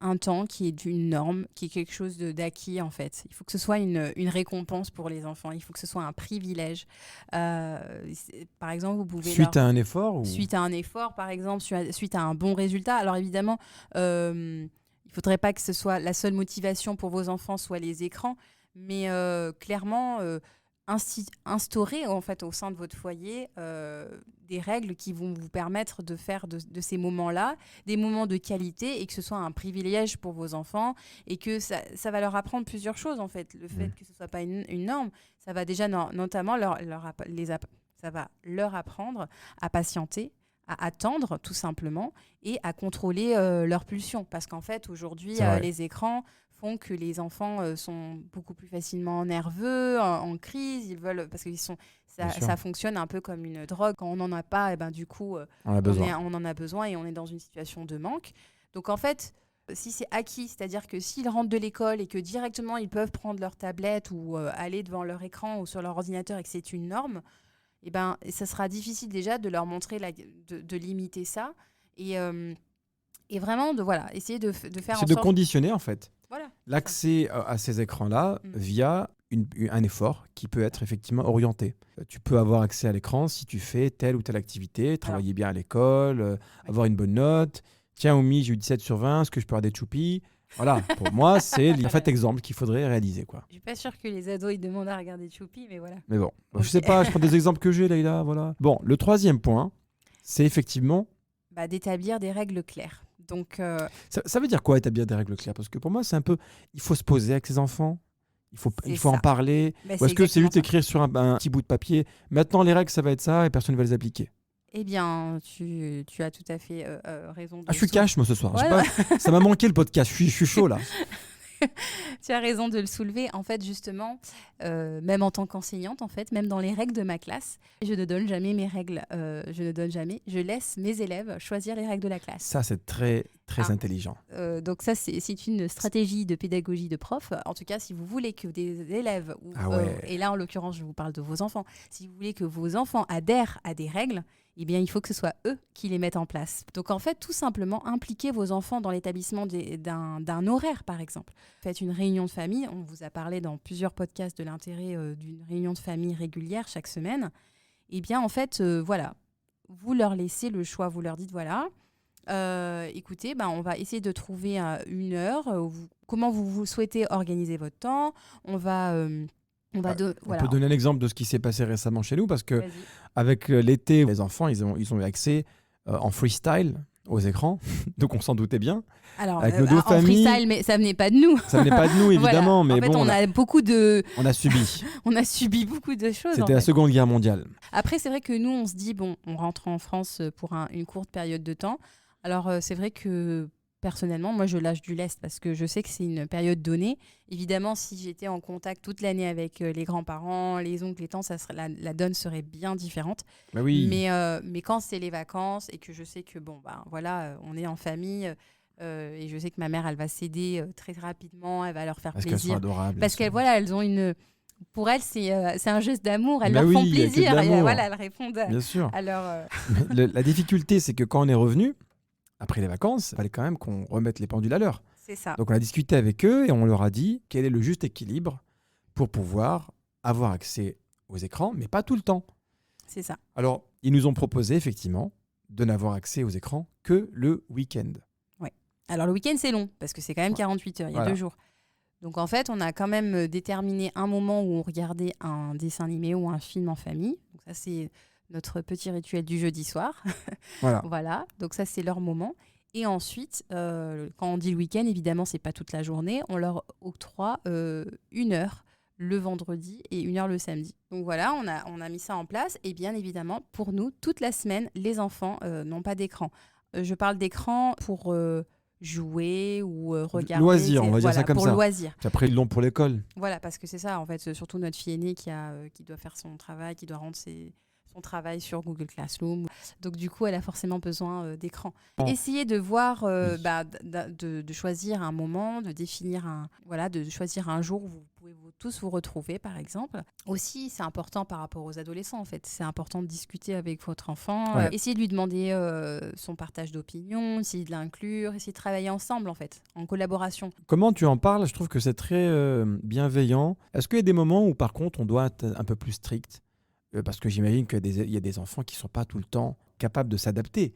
un temps qui est une norme, qui est quelque chose d'acquis en fait. Il faut que ce soit une récompense pour les enfants, il faut que ce soit un privilège. Par exemple, vous pouvez... Suite à un effort Suite à un effort, par exemple, suite à un bon résultat. Alors évidemment, il ne faudrait pas que ce soit la seule motivation pour vos enfants, soit les écrans, mais clairement... instaurer en fait au sein de votre foyer des règles qui vont vous permettre de faire de ces moments-là des moments de qualité et que ce soit un privilège pour vos enfants et que ça va leur apprendre plusieurs choses en fait. Le fait que ce soit pas une norme, ça va déjà notamment ça va leur apprendre à patienter, à attendre tout simplement et à contrôler leurs pulsions parce qu'en fait aujourd'hui les écrans font que les enfants sont beaucoup plus facilement nerveux, en crise, ils veulent parce que ça fonctionne un peu comme une drogue. Quand on n'en a pas, du coup, on en a besoin et on est dans une situation de manque. Donc en fait, si c'est acquis, c'est-à-dire que s'ils rentrent de l'école et que directement ils peuvent prendre leur tablette ou aller devant leur écran ou sur leur ordinateur et que c'est une norme, ça sera difficile déjà de leur montrer de limiter ça et vraiment essayer de faire en sorte... C'est de conditionner en fait. Voilà, l'accès à ces écrans-là via un effort qui peut être effectivement orienté. Tu peux avoir accès à l'écran si tu fais telle ou telle activité, travailler bien à l'école, avoir une bonne note. Tiens, Oumi, j'ai eu 17 sur 20, est-ce que je peux avoir des choupis ? Voilà, pour moi, c'est le fait exemple qu'il faudrait réaliser. Je suis pas sûre que les ados ils demandent à regarder Choupi, mais voilà. Mais bon, je sais pas, je prends des exemples que j'ai, Leïla, voilà. Bon, le troisième point, c'est effectivement... d'établir des règles claires. Donc, ça veut dire quoi établir des règles claires ? Parce que pour moi, c'est un peu... Il faut se poser avec ses enfants, il faut en parler. Ou est-ce que c'est juste écrire sur un petit bout de papier ? Maintenant, les règles, ça va être ça et personne ne va les appliquer. Eh bien, tu as tout à fait raison. Je suis cash, moi, ce soir. Ouais, ça m'a manqué le podcast, je suis chaud, là. Tu as raison de le soulever. En fait, justement, même en tant qu'enseignante, en fait, même dans les règles de ma classe, je ne donne jamais mes règles. Je laisse mes élèves choisir les règles de la classe. Ça, c'est très, très intelligent. Donc ça, c'est une stratégie de pédagogie de prof. En tout cas, si vous voulez que des élèves, et là, en l'occurrence, je vous parle de vos enfants, si vous voulez que vos enfants adhèrent à des règles, eh bien, il faut que ce soit eux qui les mettent en place. Donc, en fait, tout simplement, impliquez vos enfants dans l'établissement d'un horaire, par exemple. Faites une réunion de famille. On vous a parlé dans plusieurs podcasts de l'intérêt d'une réunion de famille régulière chaque semaine. Eh bien, en fait, voilà, vous leur laissez le choix. Vous leur dites, voilà, écoutez, on va essayer de trouver une heure. Comment vous souhaitez organiser votre temps. On peut donner un exemple de ce qui s'est passé récemment chez nous, parce que avec l'été, les enfants, ils ont eu accès en freestyle aux écrans, donc on s'en doutait bien. Alors, avec nos deux en familles, freestyle, mais ça venait pas de nous. Ça venait pas de nous, évidemment, voilà. mais en fait, on a subi. On a subi beaucoup de choses. C'était la Seconde Guerre mondiale. Après, c'est vrai que nous, on se dit, on rentre en France pour une courte période de temps. Alors, c'est vrai que personnellement, moi, je lâche du lest parce que je sais que c'est une période donnée. Évidemment, si j'étais en contact toute l'année avec les grands-parents, les oncles, les tantes, la donne serait bien différente. Bah oui. Mais quand c'est les vacances et que je sais que, on est en famille et je sais que ma mère, elle va céder très rapidement, elle va leur faire plaisir. Parce qu'elles sont adorables. Parce qu'elles ont une... Pour elles, c'est un geste d'amour. Elles leur font plaisir. Elles répondent bien sûr. à leur... La difficulté, c'est que quand on est revenu, après les vacances, il fallait quand même qu'on remette les pendules à l'heure. C'est ça. Donc on a discuté avec eux et on leur a dit quel est le juste équilibre pour pouvoir avoir accès aux écrans, mais pas tout le temps. C'est ça. Alors, ils nous ont proposé effectivement de n'avoir accès aux écrans que le week-end. Oui. Alors le week-end, c'est long, parce que c'est quand même 48 heures, il y a 2 jours. Donc en fait, on a quand même déterminé un moment où on regardait un dessin animé ou un film en famille. Donc ça, c'est notre petit rituel du jeudi soir. Voilà. Donc ça, c'est leur moment. Et ensuite, quand on dit le week-end, évidemment, c'est pas toute la journée. On leur octroie 1 heure le vendredi et 1 heure le samedi. Donc voilà, on a mis ça en place. Et bien évidemment, pour nous, toute la semaine, les enfants n'ont pas d'écran. Je parle d'écran pour jouer ou regarder. Loisir, on va dire ça comme ça. Pour loisir. Puis après, ils l'ont pour l'école. Voilà, parce que c'est ça, en fait, surtout notre fille aînée qui doit faire son travail, qui doit rendre son travail sur Google Classroom. Donc, du coup, elle a forcément besoin d'écran. Essayez de voir, de choisir un moment, de définir de choisir un jour où vous pouvez tous vous retrouver, par exemple. Aussi, c'est important par rapport aux adolescents, en fait. C'est important de discuter avec votre enfant. Essayez de lui demander son partage d'opinion, essayer de l'inclure, essayer de travailler ensemble, en fait, en collaboration. Comment tu en parles? Je trouve que c'est très bienveillant. Est-ce qu'il y a des moments où, par contre, on doit être un peu plus strict? Parce que j'imagine qu'il y a des enfants qui ne sont pas tout le temps capables de s'adapter.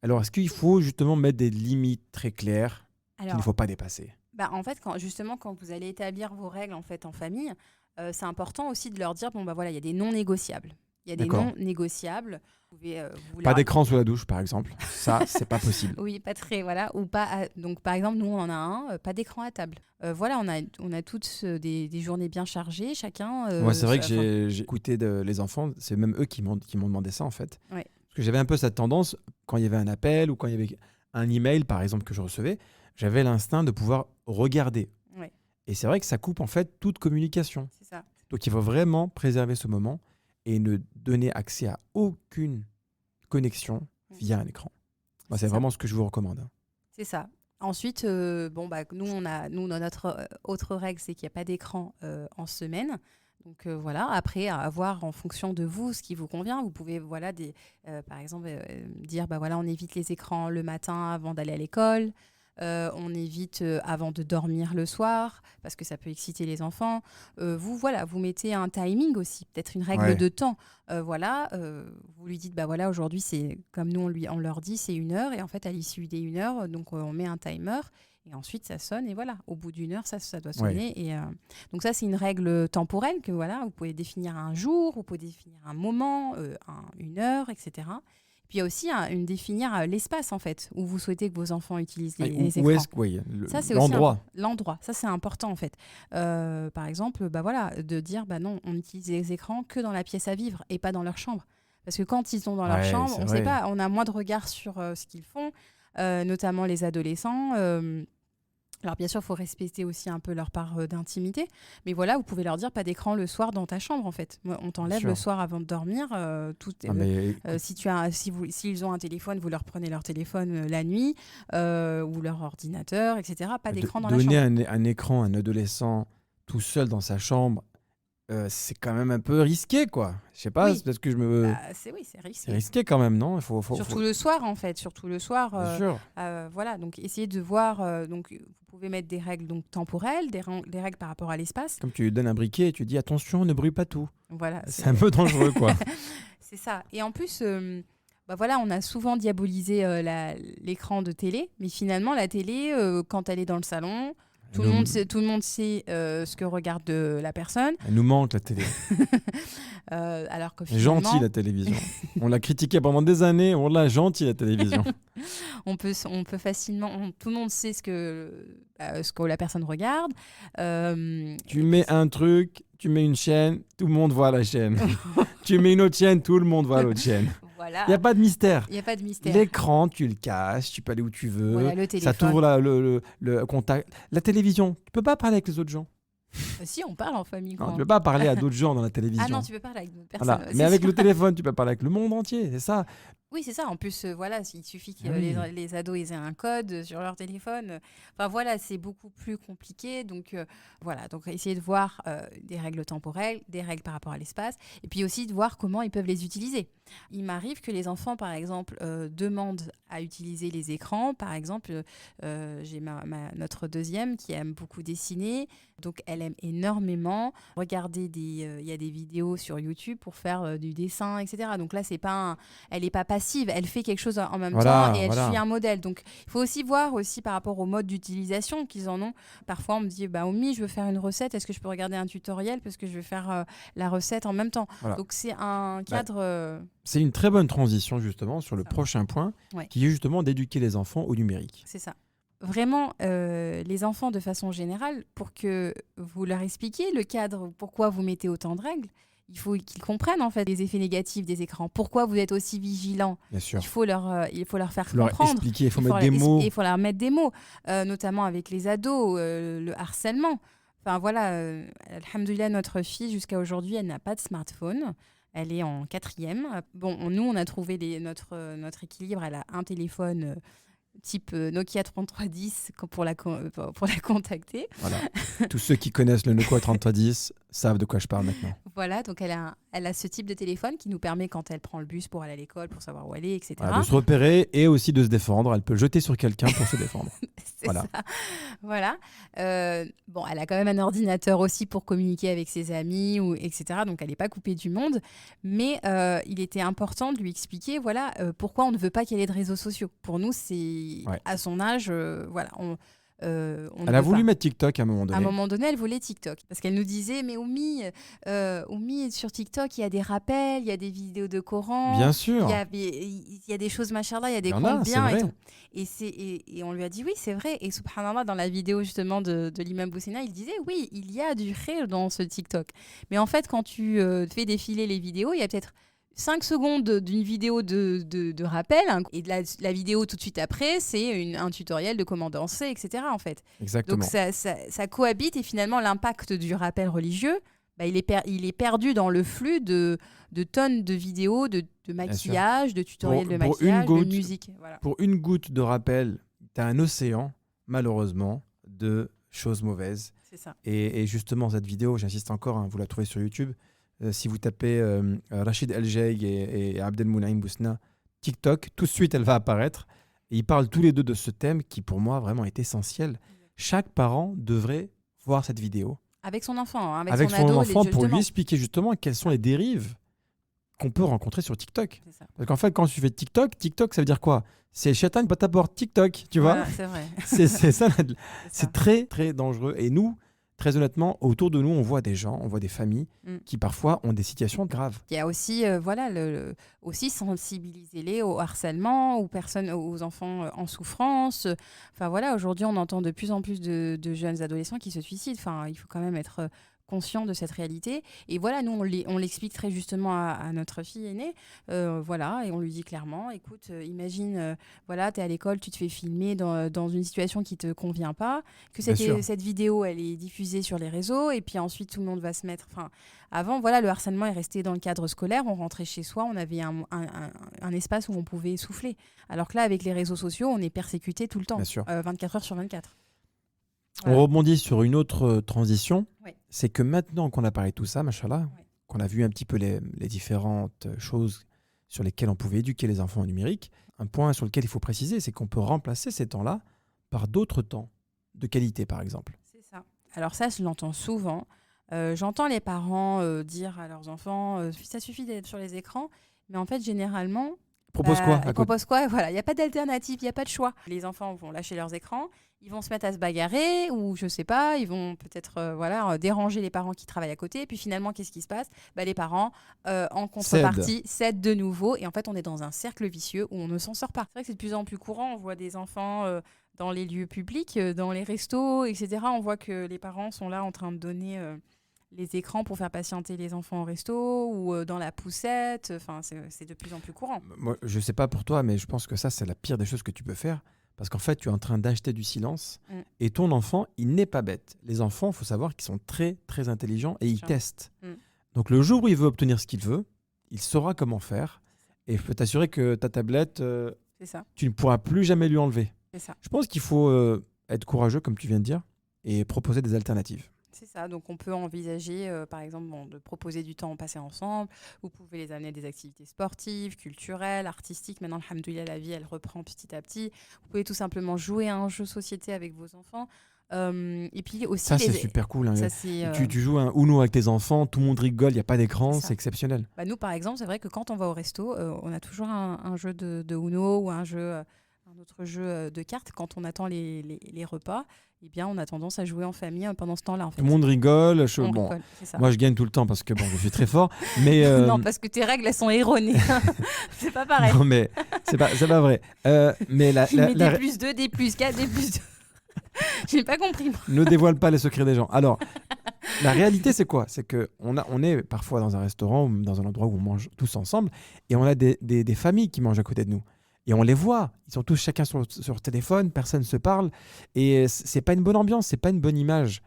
Alors, est-ce qu'il faut justement mettre des limites très claires qu'il ne faut pas dépasser? En fait, quand vous allez établir vos règles en famille, c'est important aussi de leur dire, il y a des non négociables. Il y a des non négociables. Vous pouvez, pas d'écran sous la douche, par exemple. Ça, c'est pas possible. Oui, pas très, voilà. Ou pas. Donc, par exemple, nous, on en a un, pas d'écran à table. On a toutes des journées bien chargées, chacun. Moi, c'est vrai que j'ai écouté les enfants. C'est même eux qui m'ont demandé ça, en fait. Ouais. Parce que j'avais un peu cette tendance, quand il y avait un appel ou quand il y avait un email, par exemple, que je recevais, j'avais l'instinct de pouvoir regarder. Ouais. Et c'est vrai que ça coupe, en fait, toute communication. C'est ça. Donc, il faut vraiment préserver ce moment et ne donner accès à aucune connexion via un écran. Moi, c'est vraiment ce que je vous recommande. C'est ça. Ensuite, nous, notre autre règle, c'est qu'il n'y a pas d'écran en semaine. Donc voilà, après, à voir en fonction de vous ce qui vous convient. Vous pouvez, par exemple, dire, on évite les écrans le matin avant d'aller à l'école. On évite avant de dormir le soir parce que ça peut exciter les enfants. Vous mettez un timing aussi, peut-être une règle de temps. Vous lui dites aujourd'hui c'est comme nous on leur dit c'est 1 heure et en fait à l'issue des 1 heure donc on met un timer et ensuite ça sonne et voilà au bout d'1 heure ça doit sonner et donc ça c'est une règle temporelle que vous pouvez définir un jour, vous pouvez définir un moment, 1 heure, etc. Puis il y a aussi définir l'espace en fait où vous souhaitez que vos enfants utilisent les écrans. Ça c'est l'endroit. L'endroit, ça c'est important en fait. Par exemple, de dire non, on utilise les écrans que dans la pièce à vivre et pas dans leur chambre. Parce que quand ils sont dans leur chambre, on sait pas, on a moins de regard sur ce qu'ils font, notamment les adolescents. Alors bien sûr, il faut respecter aussi un peu leur part d'intimité, mais voilà, vous pouvez leur dire pas d'écran le soir dans ta chambre en fait. Moi, on t'enlève sûr. le soir avant de dormir. Ah, mais S'ils ont un téléphone, vous leur prenez leur téléphone la nuit ou leur ordinateur, etc. Pas d'écran dans la donner chambre. un écran à un adolescent tout seul dans sa chambre, c'est quand même un peu risqué, quoi. Je sais pas, Oui, c'est parce que je me... bah, c'est C'est risqué. risqué quand même, non? Surtout le soir en fait, surtout le soir. Bien sûr. Voilà, donc essayez de voir. Donc vous pouvez mettre des règles donc temporelles, des règles par rapport à l'espace. Comme tu lui donnes un briquet et tu dis attention, ne brûle pas tout. Voilà, C'est un peu dangereux, quoi. c'est ça. Et en plus, bah voilà, on a souvent diabolisé l'écran de télé, mais finalement, la télé, quand elle est dans le salon, tout le monde sait ce que regarde la personne. Elle nous manque, la télé. Alors que Elle est finalement, gentille, la télévision. On l'a critiquée pendant des années, on l'a gentille, la télévision. on peut facilement, tout le monde sait ce que la personne regarde. Tu mets un truc, tu mets une chaîne, tout le monde voit la chaîne. Tu mets une autre chaîne, tout le monde voit l'autre chaîne. Voilà. Il n'y a pas de mystère. Il n'y a pas de mystère. L'écran, tu le caches, tu peux aller où tu veux. Voilà, le Ça téléphone. t'ouvre le contact. La télévision, tu peux pas parler avec les autres gens. Si, on parle en famille. Non, quand- tu peux pas parler à d'autres gens dans la télévision. Ah non, tu peux parler avec d'autres personnes. Voilà. ouais, Mais c'est avec sûr. le téléphone, tu peux parler avec le monde entier, c'est ça. Oui, c'est ça. En plus, voilà, il suffit que Ah oui. les ados ils aient un code sur leur téléphone. Enfin voilà, c'est beaucoup plus compliqué. Donc voilà, donc essayez de voir des règles temporelles, des règles par rapport à l'espace, et puis aussi de voir comment ils peuvent les utiliser. Il m'arrive que les enfants, par exemple, demandent à utiliser les écrans. Par exemple, j'ai notre deuxième qui aime beaucoup dessiner, donc elle aime énormément regarder il y a des vidéos sur YouTube pour faire du dessin, etc. Donc là, elle n'est pas passive, elle fait quelque chose en même Voilà, temps et elle voilà. suit un modèle. Donc il faut aussi voir aussi par rapport au mode d'utilisation qu'ils en ont. Parfois, on me dit, bah Oumi, je veux faire une recette, est-ce que je peux regarder un tutoriel parce que je vais faire la recette en même temps. Voilà. Donc c'est un cadre. C'est une très bonne transition justement sur le Ça. prochain point, Ouais. qui est justement d'éduquer les enfants au numérique. C'est ça. Vraiment, les enfants de façon générale, pour que vous leur expliquiez le cadre, pourquoi vous mettez autant de règles, il faut qu'ils comprennent en fait les effets négatifs des écrans. Pourquoi vous êtes aussi vigilant. Bien sûr. Il faut leur faire Il faut leur comprendre. expliquer, il faut mettre des mots. Il faut leur mettre des mots, notamment avec les ados, le harcèlement. Enfin voilà, alhamdoulilah, notre fille, jusqu'à aujourd'hui, elle n'a pas de smartphone. Elle est en 4e. Bon, nous, on a trouvé notre équilibre. Elle a un téléphone type Nokia 3310 pour la contacter. Voilà. Tous ceux qui connaissent le Nokia 3310 savent de quoi je parle maintenant. Voilà, donc elle a ce type de téléphone qui nous permet, quand elle prend le bus pour aller à l'école, pour savoir où elle est, etc. Voilà, de se repérer et aussi de se défendre. Elle peut le jeter sur quelqu'un pour se défendre. C'est Voilà. ça. Voilà. Bon, elle a quand même un ordinateur aussi pour communiquer avec ses amis, etc. Donc, elle n'est pas coupée du monde. Mais il était important de lui expliquer, voilà, pourquoi on ne veut pas qu'elle ait de réseaux sociaux. Pour nous, c'est Ouais. à son âge, voilà, on Elle ne a veut voulu pas. mettre TikTok à un moment À donné. un moment donné, elle voulait TikTok. Parce qu'elle nous disait, mais Oumi, sur TikTok, il y a des rappels, il y a des vidéos de Coran. Bien sûr. Il y a des choses, machallah, il y a des Il y en a, comptes c'est bien et vrai. tout. Et on lui a dit, oui, c'est vrai. Et subhanallah, dans la vidéo justement de l'imam Boussina, il disait, oui, il y a du khayr dans ce TikTok. Mais en fait, quand tu fais défiler les vidéos, il y a peut-être 5 secondes d'une vidéo de rappel, hein, et la vidéo tout de suite après, c'est un tutoriel de comment danser, etc. en fait. Exactement. Donc ça cohabite, et finalement l'impact du rappel religieux, bah, il est perdu dans le flux de tonnes de vidéos, de maquillage, de tutoriels de Pour une maquillage, de goutte. musique. Voilà. Pour une goutte de rappel, tu as un océan, malheureusement, de choses mauvaises. C'est ça. Et justement, cette vidéo, j'insiste encore, hein, vous la trouvez sur YouTube. Si vous tapez Rachid El Jeig et Abdelmounaïm Bousna, TikTok, tout de suite, elle va apparaître. Et ils parlent tous les deux de ce thème qui, pour moi, vraiment est essentiel. Chaque parent devrait voir cette vidéo Avec son enfant, hein, avec son son ado, enfant pour lui justement. expliquer justement quelles sont les dérives qu'on peut rencontrer sur TikTok. C'est ça. Parce qu'en fait, quand tu fais TikTok, ça veut dire quoi? C'est Shaitan pas t'apporte TikTok, tu vois? Voilà, c'est vrai. C'est ça, C'est ça. c'est très, très dangereux. Et nous, très honnêtement, autour de nous, on voit des gens, on voit des familles Mm. qui parfois ont des situations graves. Il y a aussi, voilà, aussi sensibiliser-les au harcèlement, aux enfants en souffrance. Enfin voilà, aujourd'hui, on entend de plus en plus de jeunes adolescents qui se suicident. Enfin, il faut quand même être conscient de cette réalité. Et voilà, nous, on l'explique très justement à notre fille aînée. Voilà, et on lui dit clairement, écoute, imagine, voilà, tu es à l'école, tu te fais filmer dans une situation qui ne te convient pas, que Bien sûr. cette vidéo, elle est diffusée sur les réseaux, et puis ensuite, tout le monde va se mettre... Avant, voilà, le harcèlement est resté dans le cadre scolaire, on rentrait chez soi, on avait un espace où on pouvait souffler. Alors que là, avec les réseaux sociaux, on est persécuté tout le temps, Bien sûr. 24 heures sur 24. On Voilà. rebondit sur une autre transition. Oui. C'est que maintenant qu'on a parlé de tout ça, machallah, Oui. qu'on a vu un petit peu les différentes choses sur lesquelles on pouvait éduquer les enfants au numérique, un point sur lequel il faut préciser, c'est qu'on peut remplacer ces temps-là par d'autres temps de qualité, par exemple. C'est ça. Alors ça, je l'entends souvent. J'entends les parents dire à leurs enfants, ça suffit d'être sur les écrans, mais en fait, généralement, Propose quoi à ils côté proposent quoi? Voilà, il n'y a pas d'alternative, il n'y a pas de choix. Les enfants vont lâcher leurs écrans, ils vont se mettre à se bagarrer, ou je sais pas, ils vont peut-être déranger les parents qui travaillent à côté. Et puis finalement, qu'est-ce qui se passe? Les parents, en contrepartie, cèdent de nouveau. Et en fait, on est dans un cercle vicieux où on ne s'en sort pas. C'est vrai que c'est de plus en plus courant. On voit des enfants dans les lieux publics, dans les restos, etc. On voit que les parents sont là en train de donner... les écrans pour faire patienter les enfants au resto ou dans la poussette. Enfin, c'est de plus en plus courant. Moi, je sais pas pour toi, mais je pense que ça, c'est la pire des choses que tu peux faire. Parce qu'en fait, tu es en train d'acheter du silence. Et ton enfant, il n'est pas bête. Les enfants, il faut savoir qu'ils sont très, très intelligents et ils testent. Donc, le jour où il veut obtenir ce qu'il veut, il saura comment faire. Et je peux t'assurer que ta tablette, C'est ça. tu ne pourras plus jamais lui enlever. C'est ça. Je pense qu'il faut être courageux, comme tu viens de dire, et proposer des alternatives. C'est ça, donc on peut envisager, par exemple, de proposer du temps passé ensemble. Vous pouvez les amener à des activités sportives, culturelles, artistiques. Maintenant, alhamdoulilah, la vie, elle reprend petit à petit. Vous pouvez tout simplement jouer à un jeu société avec vos enfants. Et puis aussi... Ça, c'est super cool. Hein. Ça, c'est, Tu joues un Uno avec tes enfants, tout le monde rigole, il n'y a pas d'écran, C'est ça. c'est exceptionnel. Nous, par exemple, c'est vrai que quand on va au resto, on a toujours un jeu de Uno ou un autre jeu de cartes. Quand on attend les repas, eh bien, on a tendance à jouer en famille pendant ce temps-là. En fait. Tout le monde rigole. On rigole, c'est ça. Moi, je gagne tout le temps parce que je suis très fort. Mais, Non, parce que tes règles, elles sont erronées. C'est pas pareil. Non, mais c'est pas vrai. Mais Il met des plus 2, des plus 4, des plus 2. J'ai pas compris. Moi. Ne dévoile pas les secrets des gens. Alors, la réalité, c'est quoi? C'est qu'on est parfois dans un restaurant ou dans un endroit où on mange tous ensemble et on a des familles qui mangent à côté de nous. Et on les voit, ils sont tous chacun sur le téléphone, personne ne se parle. Et c'est pas une bonne ambiance, c'est pas une bonne image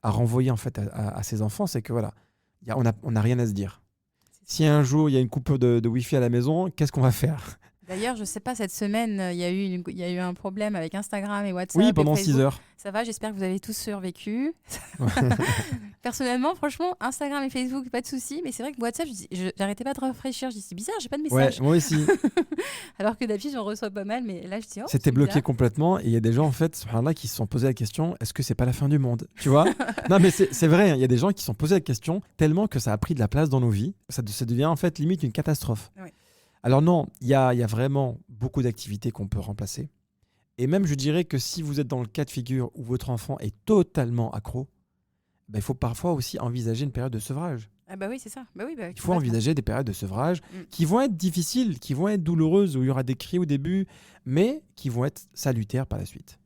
à renvoyer en fait à ces enfants. C'est que voilà, on a rien à se dire. Si un jour il y a une coupure de Wi-Fi à la maison, qu'est-ce qu'on va faire? D'ailleurs, je sais pas, cette semaine, il y a eu un problème avec Instagram et WhatsApp. Oui, pendant 6 heures. Ça va, j'espère que vous avez tous survécu. Personnellement, franchement, Instagram et Facebook, pas de souci. Mais c'est vrai que WhatsApp, j'arrêtais pas de rafraîchir. Je dis, c'est bizarre, j'ai pas de message. Ouais, moi aussi. Alors que d'habitude, j'en reçois pas mal. Mais là, je dis, C'était bloqué complètement. Et il y a des gens, en fait, subhanallah, qui se sont posé la question, est-ce que c'est pas la fin du monde? Tu vois? Non, mais c'est vrai, il y a des gens qui se sont posé la question tellement que ça a pris de la place dans nos vies. Ça devient, en fait, limite une catastrophe. Oui. Alors non, il y a vraiment beaucoup d'activités qu'on peut remplacer. Et même, je dirais que si vous êtes dans le cas de figure où votre enfant est totalement accro, il faut parfois aussi envisager une période de sevrage. Ah bah oui, c'est ça. Il faut envisager des périodes de sevrage qui vont être difficiles, qui vont être douloureuses, où il y aura des cris au début, mais qui vont être salutaires par la suite.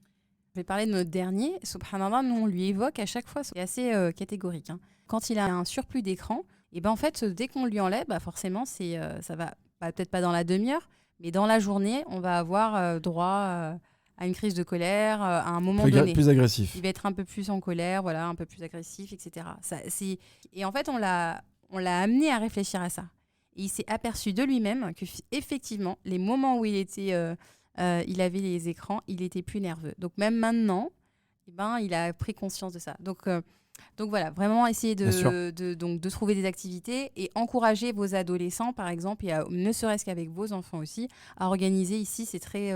Je vais parler de notre dernier. Subhanallah, nous, on lui évoque à chaque fois. C'est assez catégorique. Hein. Quand il a un surplus d'écran, et en fait, dès qu'on lui enlève, forcément, ça va, peut-être pas dans la demi-heure, mais dans la journée, on va avoir droit à une crise de colère, à un moment donné. Plus agressif. Il va être un peu plus en colère, voilà, un peu plus agressif, etc. Et en fait, on l'a amené à réfléchir à ça. Et il s'est aperçu de lui-même que effectivement, les moments où il avait les écrans, il était plus nerveux. Donc même maintenant, il a pris conscience de ça. Donc voilà, vraiment essayer de trouver des activités et encourager vos adolescents, par exemple, et ne serait-ce qu'avec vos enfants aussi, à organiser ici, c'est très,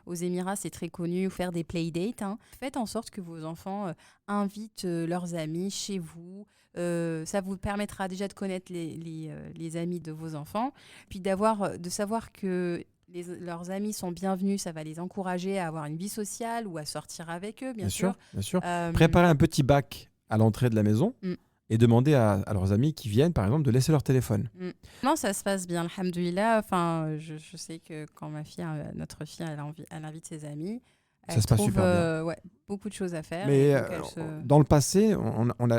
aux Émirats, c'est très connu, faire des playdates. Hein. Faites en sorte que vos enfants invitent leurs amis chez vous. Ça vous permettra déjà de connaître les amis de vos enfants, puis de savoir que leurs amis sont bienvenus, ça va les encourager à avoir une vie sociale ou à sortir avec eux, bien sûr. Bien sûr. Préparer un petit bac à l'entrée de la maison et demander à leurs amis qui viennent, par exemple, de laisser leur téléphone. Non, ça se passe bien, alhamdoulilah. Enfin, je sais que quand notre fille, elle invite ses amis, Ça se passe super bien. Ouais, beaucoup de choses à faire. Mais et donc elle se- dans le passé,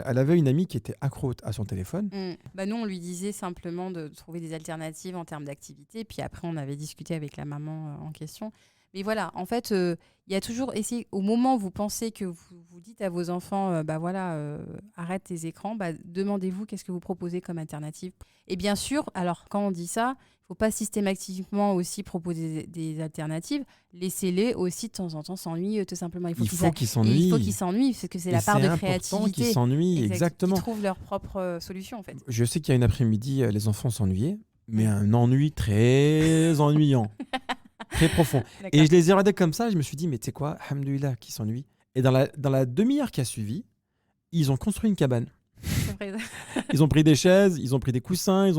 elle avait une amie qui était accro à son téléphone. Bah nous, on lui disait simplement de trouver des alternatives en termes d'activité. Puis après, on avait discuté avec la maman en question. Mais voilà, en fait, il y a toujours essayé, au moment où vous pensez que vous dites à vos enfants, bah voilà, arrête tes écrans, bah, demandez-vous qu'est-ce que vous proposez comme alternative. Et bien sûr, alors quand on dit ça, il ne faut pas systématiquement aussi proposer des alternatives. Laissez-les aussi de temps en temps s'ennuyer, tout simplement. Il faut qu'ils Et il s'ennuient. faut qu'ils s'ennuient, parce que c'est Et la part c'est de important qu'ils créativité. s'ennuient, Exact. exactement. Qu'ils trouvent leur propre solution, en fait. Je sais qu'il y a une après-midi, les enfants s'ennuyaient, mais un ennui très ennuyant, très profond. Et je les ai regardés comme ça, je me suis dit, mais tu sais quoi, alhamdoulilah, qui s'ennuient. Et dans la demi-heure qui a suivi, ils ont construit une cabane. C'est vrai. Ils ont pris des chaises, ils ont pris des coussins, ils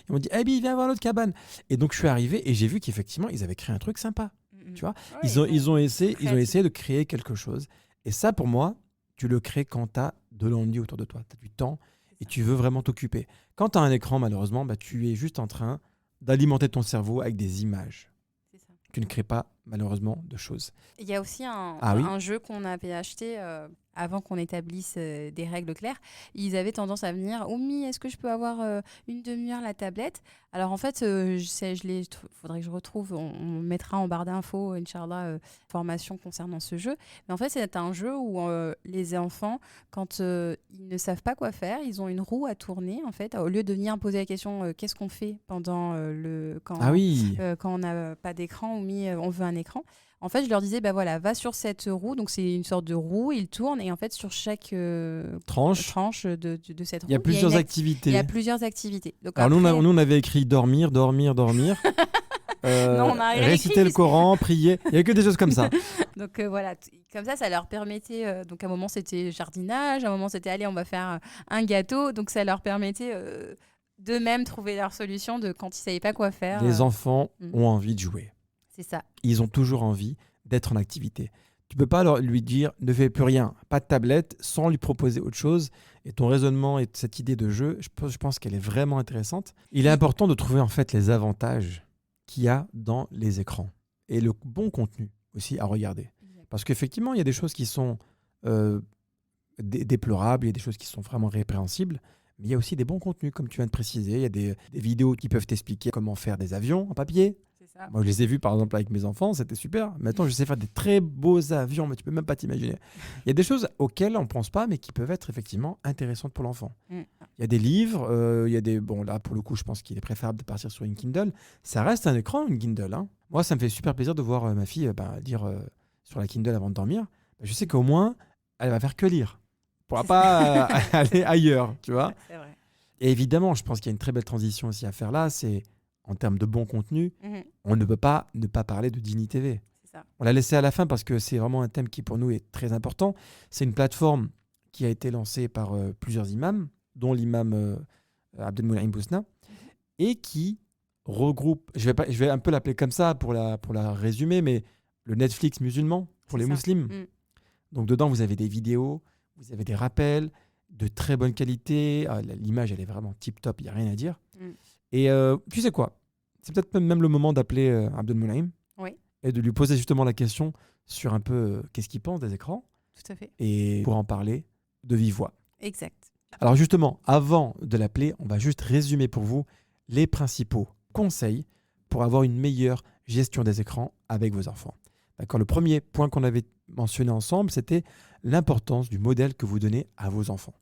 m'ont dit, eh bien, viens voir notre cabane. Et donc, je suis arrivé et j'ai vu qu'effectivement, ils avaient créé un truc sympa. Tu vois, Ouais, ils ont essayé créatifs. de créer quelque chose. Et ça, pour moi, tu le crées quand tu as de l'ennui autour de toi. Tu as du temps et tu veux vraiment t'occuper. Quand tu as un écran, malheureusement, bah, tu es juste en train d'alimenter ton cerveau avec des images. C'est ça. Tu ne crées pas, malheureusement, de choses. Il y a aussi Ah oui. un jeu qu'on avait acheté avant qu'on établisse des règles claires. Ils avaient tendance à venir, Oumi, est-ce que je peux avoir une demi-heure la tablette? Alors en fait, faudrait que je retrouve, on mettra en barre d'infos, Inch'Allah, formation concernant ce jeu. Mais en fait, c'est un jeu où les enfants, quand ils ne savent pas quoi faire, ils ont une roue à tourner, en fait, au lieu de venir poser la question, qu'est-ce qu'on fait pendant Ah oui. quand on n'a pas d'écran, on veut un écran. En fait, je leur disais, bah voilà, va sur cette roue. Donc, c'est une sorte de roue, il tourne. Et en fait, sur chaque Tranche. de cette roue, Il y a plusieurs activités. Il y a plusieurs activités. Donc, Alors, après, nous, on avait écrit dormir, dormir, dormir. Non, on a rien réciter écrit, le Coran, prier. Il n'y a que des choses comme ça. donc voilà, comme ça leur permettait. Donc, à un moment, c'était jardinage. À un moment, c'était, allez, on va faire un gâteau. Donc, ça leur permettait d'eux-mêmes trouver leur solution de quand ils ne savaient pas quoi faire. Les enfants ont envie de jouer. C'est ça. Ils ont toujours envie d'être en activité. Tu peux pas lui dire ne fais plus rien, pas de tablette, sans lui proposer autre chose. Et ton raisonnement et cette idée de jeu, je pense qu'elle est vraiment intéressante. Il est important de trouver en fait les avantages qu'il y a dans les écrans et le bon contenu aussi à regarder. Parce qu'effectivement, il y a des choses qui sont déplorables, il y a des choses qui sont vraiment répréhensibles. Mais il y a aussi des bons contenus, comme tu viens de préciser. Il y a des vidéos qui peuvent t'expliquer comment faire des avions en papier. C'est ça. Moi, je les ai vus par exemple avec mes enfants, c'était super. Maintenant, je sais faire des très beaux avions, mais tu peux même pas t'imaginer. Il y a des choses auxquelles on ne pense pas, mais qui peuvent être effectivement intéressantes pour l'enfant. Il y a des livres, il y a des. Bon, là, pour le coup, je pense qu'il est préférable de partir sur une Kindle. Ça reste un écran, une Kindle. Hein. Moi, ça me fait super plaisir de voir ma fille dire sur la Kindle avant de dormir. Je sais qu'au moins, elle va faire que lire. Elle ne pourra pas aller ailleurs, tu vois. C'est vrai. Et évidemment, je pense qu'il y a une très belle transition aussi à faire là, c'est en termes de bon contenu, on ne peut pas ne pas parler de Dini TV. C'est ça. On l'a laissé à la fin parce que c'est vraiment un thème qui pour nous est très important. C'est une plateforme qui a été lancée par plusieurs imams, dont l'imam Abdelmoulaïm Bousna, et qui regroupe, je vais un peu l'appeler comme ça pour la résumer, mais le Netflix musulman pour les musulmans. Donc dedans, vous avez des vidéos, vous avez des rappels de très bonne qualité. L'image, elle est vraiment tip-top, il n'y a rien à dire. Et tu sais quoi? C'est peut-être même le moment d'appeler Abdelmoulaïm et de lui poser justement la question sur un peu qu'est-ce qu'il pense des écrans. Tout à fait. Et pour en parler de vive voix. Exact. Alors justement, avant de l'appeler, on va juste résumer pour vous les principaux conseils pour avoir une meilleure gestion des écrans avec vos enfants. D'accord. Le premier point qu'on avait mentionné ensemble, c'était l'importance du modèle que vous donnez à vos enfants.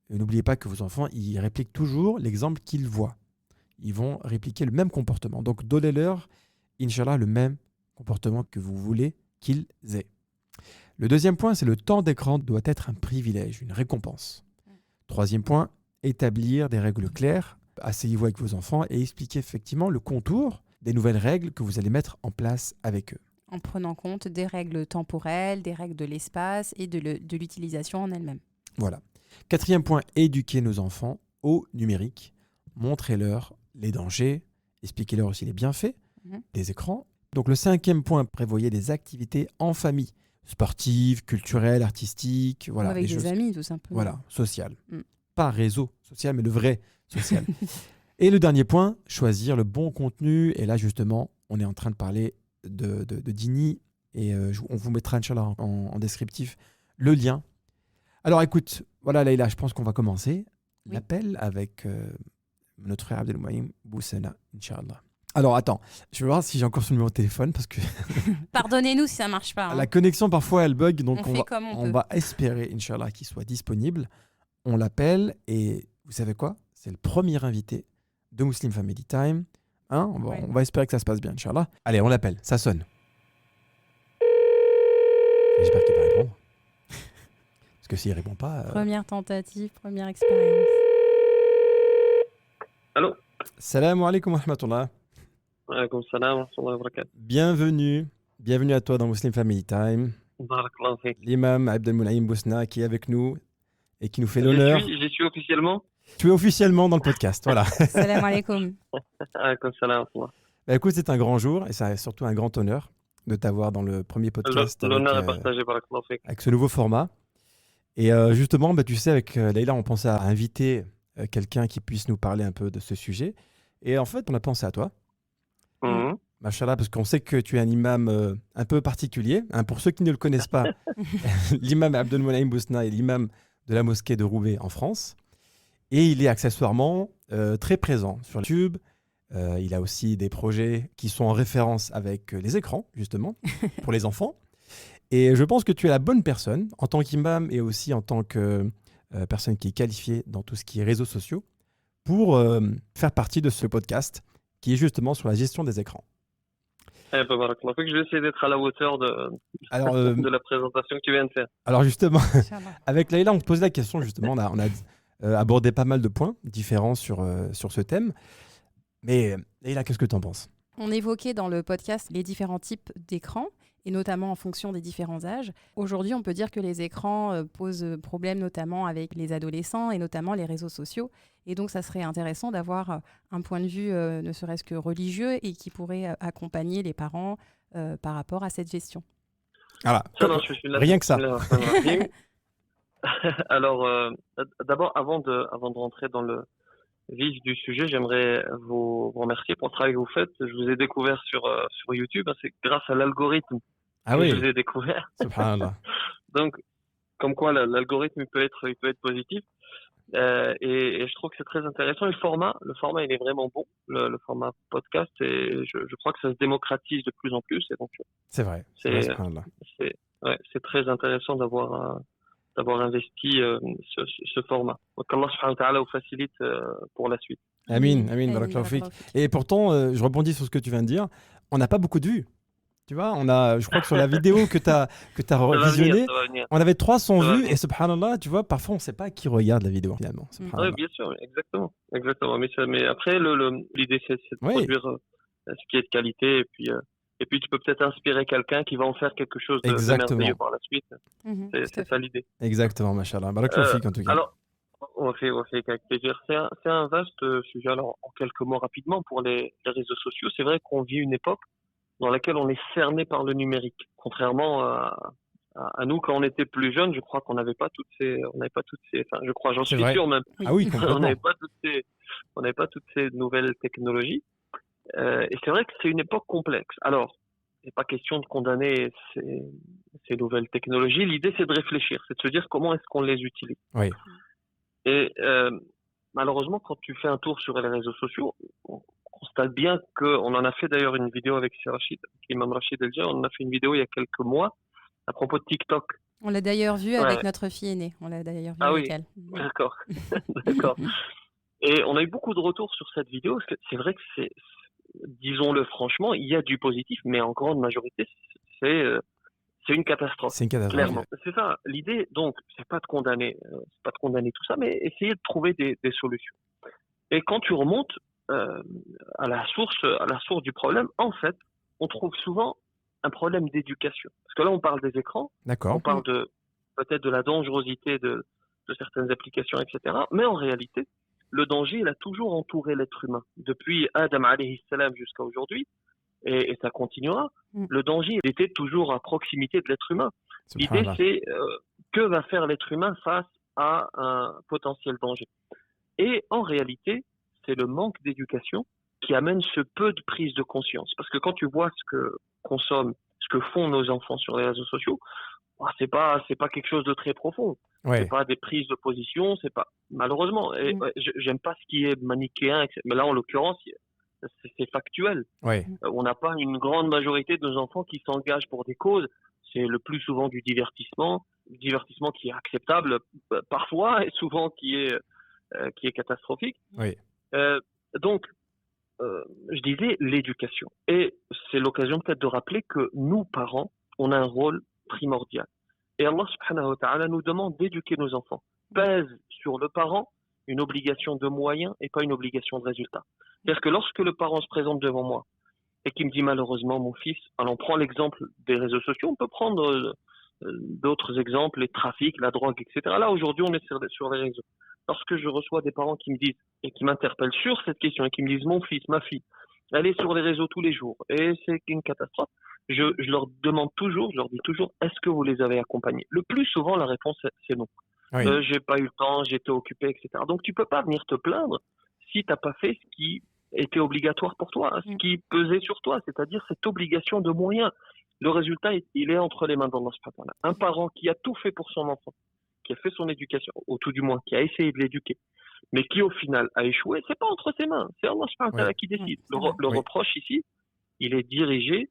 Et n'oubliez pas que vos enfants, ils répliquent toujours l'exemple qu'ils voient. Ils vont répliquer le même comportement. Donc, donnez-leur, Inch'Allah, le même comportement que vous voulez qu'ils aient. Le deuxième point, c'est le temps d'écran doit être un privilège, une récompense. Troisième point, établir des règles claires. Asseyez-vous avec vos enfants et expliquez effectivement le contour des nouvelles règles que vous allez mettre en place avec eux. En prenant compte des règles temporelles, des règles de l'espace et de l'utilisation en elle-même. Voilà. Quatrième point, éduquer nos enfants au numérique. Montrez-leur les dangers, expliquez-leur aussi les bienfaits des écrans. Donc le cinquième point, prévoyez des activités en famille, sportives, culturelles, artistiques. Voilà, ou avec des choses, amis, tout simplement. Voilà, sociales. Pas réseau social, mais le vrai social. Et le dernier point, choisir le bon contenu. Et là, justement, on est en train de parler de Dini Et on vous mettra, Inch'Allah, en descriptif, le lien. Alors écoute, voilà Leïla, je pense qu'on va commencer l'appel avec notre frère Abdelmouaïm Boussena, Inch'Allah. Alors attends, je vais voir si j'ai encore son numéro de téléphone parce que Pardonnez-nous si ça marche pas. la connexion parfois elle bug, donc On fait comme on peut. va espérer, Inch'Allah, qu'il soit disponible. On l'appelle et vous savez quoi? C'est le premier invité de Muslim Family Time. Hein, on va espérer que ça se passe bien, Inch'Allah. Allez, on l'appelle, ça sonne. J'espère qu'il va répondre. Parce que s'il répond pas... Première tentative, première expérience. Allô. Salam alaikum wa rahmatullah. Alaikum salam wa rahmatullahi wa barakatuh. Bienvenue à toi dans Muslim Family Time. Barakallahu fik. L'imam Abdelmouaïm Boussena qui est avec nous et qui nous fait l'honneur. J'y suis officiellement. Tu es officiellement dans le podcast, voilà. Salam alaikum. Alaikum salam wa rahmatullah. Bah, écoute, c'est un grand jour et ça est surtout un grand honneur de t'avoir dans le premier podcast L'honneur est partagé, barakallahu fik. avec ce nouveau format. Et justement, bah, tu sais, avec Leïla, on pensait à inviter quelqu'un qui puisse nous parler un peu de ce sujet. Et en fait, on a pensé à toi. Mhm. Machallah, parce qu'on sait que tu es un imam un peu particulier. Hein, pour ceux qui ne le connaissent pas, l'imam Abdelmouaïm Boussena est l'imam de la mosquée de Roubaix en France. Et il est accessoirement très présent sur YouTube. Il a aussi des projets qui sont en référence avec les écrans, justement, pour les enfants. Et je pense que tu es la bonne personne, en tant qu'imam et aussi en tant que personne qui est qualifiée dans tout ce qui est réseaux sociaux, pour faire partie de ce podcast qui est justement sur la gestion des écrans. Barakallahu fik. Je vais essayer d'être à la hauteur Alors, de la présentation que tu viens de faire. alors justement, Inch'Allah. avec Leïla, on te posait la question, justement, on a abordé pas mal de points différents sur ce thème. Mais Leïla, qu'est-ce que tu en penses? On évoquait dans le podcast les différents types d'écrans, et notamment en fonction des différents âges. Aujourd'hui, on peut dire que les écrans posent problème notamment avec les adolescents et notamment les réseaux sociaux. Et donc, ça serait intéressant d'avoir un point de vue ne serait-ce que religieux et qui pourrait accompagner les parents par rapport à cette gestion. Voilà. Alors, je suis là. Rien que ça. Alors, d'abord, avant de rentrer dans le vif du sujet, j'aimerais vous remercier pour le travail que vous faites. Je vous ai découvert sur YouTube. C'est grâce à l'algorithme Ah que oui, je vous ai découvert. subhanallah. Donc, comme quoi l'algorithme il peut être positif. Et je trouve que c'est très intéressant. Et le format, il est vraiment bon. Le format podcast, et je crois que ça se démocratise de plus en plus. Et donc, C'est vrai. Subhanallah. c'est très intéressant d'avoir investi ce format. Donc, Allah subhanahu wa ta'ala vous facilite pour la suite. Amin, barakallahu fik. Et pourtant, je rebondis sur ce que tu viens de dire, on n'a pas beaucoup de vues. Tu vois, je crois que sur la vidéo que tu as Ça va visionnée, venir, ça va venir. on avait 300 Ça va vues venir. et subhanallah, tu vois, parfois on ne sait pas qui regarde la vidéo finalement. Oui, Subhanallah. bien sûr, exactement. Mais après, l'idée, c'est de Oui. produire ce qui est de qualité. Et puis, tu peux peut-être inspirer quelqu'un qui va en faire quelque chose de Exactement. merveilleux par la suite. Mhm, C'est tout à ça fait. l'idée. Exactement, machallah. Barakallahu fik en tout cas. Alors, on fait avec plaisir. C'est un vaste sujet. Alors, en quelques mots rapidement, pour les réseaux sociaux, c'est vrai qu'on vit une époque dans laquelle on est cerné par le numérique. Contrairement à nous, quand on était plus jeunes, je crois qu'on n'avait pas toutes ces, enfin, je crois, j'en C'est suis vrai. sûr même. Ah oui, On complètement. n'avait pas toutes ces nouvelles technologies. Et c'est vrai que c'est une époque complexe. Alors, il n'est pas question de condamner ces nouvelles technologies. L'idée, c'est de réfléchir, c'est de se dire comment est-ce qu'on les utilise. Oui. Et malheureusement, quand tu fais un tour sur les réseaux sociaux, on constate bien qu'on en a fait d'ailleurs une vidéo avec Imam Rachid El Dja, on en a fait une vidéo il y a quelques mois à propos de TikTok. On l'a d'ailleurs vu Ouais. avec notre fille aînée. On l'a d'ailleurs vu Ah avec oui. elle. D'accord. D'accord. Et on a eu beaucoup de retours sur cette vidéo, parce que c'est vrai que disons-le franchement, il y a du positif, mais en grande majorité, c'est une catastrophe. C'est une catastrophe. Clairement. C'est ça. L'idée, donc, c'est pas de condamner tout ça, mais essayer de trouver des solutions. Et quand tu remontes à la source du problème, en fait, on trouve souvent un problème d'éducation. Parce que là, on parle des écrans, D'accord. on parle peut-être de la dangerosité de certaines applications, etc. Mais en réalité, le danger, il a toujours entouré l'être humain. Depuis Adam alayhi salam jusqu'à aujourd'hui, et ça continuera. Le danger, il était toujours à proximité de l'être humain. L'idée, Subhanallah. c'est que va faire l'être humain face à un potentiel danger. Et en réalité, c'est le manque d'éducation qui amène ce peu de prise de conscience. Parce que quand tu vois ce que consomme, ce que font nos enfants sur les réseaux sociaux, c'est pas quelque chose de très profond. Ouais. C'est pas des prises de position, c'est pas malheureusement. Et j'aime pas ce qui est manichéen, etc. Mais là en l'occurrence, c'est factuel. Ouais. On n'a pas une grande majorité de nos enfants qui s'engagent pour des causes. C'est le plus souvent du divertissement qui est acceptable parfois et souvent qui est catastrophique. Oui. Donc, je disais l'éducation. Et c'est l'occasion peut-être de rappeler que nous, parents, on a un rôle primordial. Et Allah subhanahu wa ta'ala nous demande d'éduquer nos enfants. Pèse sur le parent une obligation de moyens et pas une obligation de résultat. C'est-à-dire que lorsque le parent se présente devant moi et qu'il me dit malheureusement mon fils, alors on prend l'exemple des réseaux sociaux, on peut prendre d'autres exemples, les trafics, la drogue, etc. Là aujourd'hui on est sur les réseaux. Lorsque je reçois des parents qui me disent et qui m'interpellent sur cette question et qui me disent mon fils, ma fille, elle est sur les réseaux tous les jours et c'est une catastrophe, je leur dis toujours, est-ce que vous les avez accompagnés? Le plus souvent la réponse c'est non. Oui. J'ai pas eu le temps, j'étais occupé, etc. Donc tu peux pas venir te plaindre si t'as pas fait ce qui était obligatoire pour toi, ce qui pesait sur toi, c'est-à-dire cette obligation de moyens. Le résultat, il est entre les mains d'Allah subhanahu wa ta'ala. Un parent qui a tout fait pour son enfant, qui a fait son éducation, ou tout du moins qui a essayé de l'éduquer, mais qui au final a échoué, c'est pas entre ses mains, c'est Allah subhanahu wa ta'ala qui décide. Le reproche ici, il est dirigé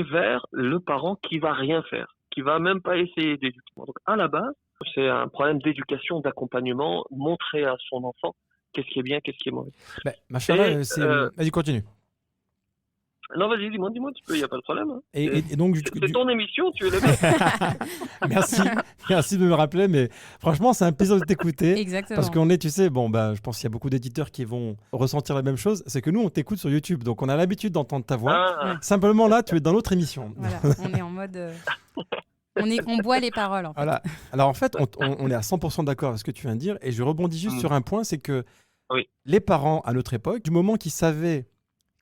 vers le parent qui va rien faire, qui va même pas essayer d'éduquer. Donc à la base, c'est un problème d'éducation, d'accompagnement, montrer à son enfant qu'est-ce qui est bien, qu'est-ce qui est mauvais. Machallah, vas-y, continue. Non, vas-y, dis-moi, tu peux, il n'y a pas de problème. Hein. Et donc, c'est ton émission, tu es le mec. Merci de me rappeler, mais franchement, c'est un plaisir de t'écouter. Exactement. Parce qu'on est, tu sais, je pense qu'il y a beaucoup d'éditeurs qui vont ressentir la même chose. C'est que nous, on t'écoute sur YouTube, donc on a l'habitude d'entendre ta voix. Simplement, là, tu es dans notre émission. Voilà, on est en mode... On boit les paroles, en fait. Voilà. Alors, en fait, on est à 100% d'accord avec ce que tu viens de dire. Et je rebondis juste sur un point, c'est que les parents, à notre époque, du moment qu'ils savaient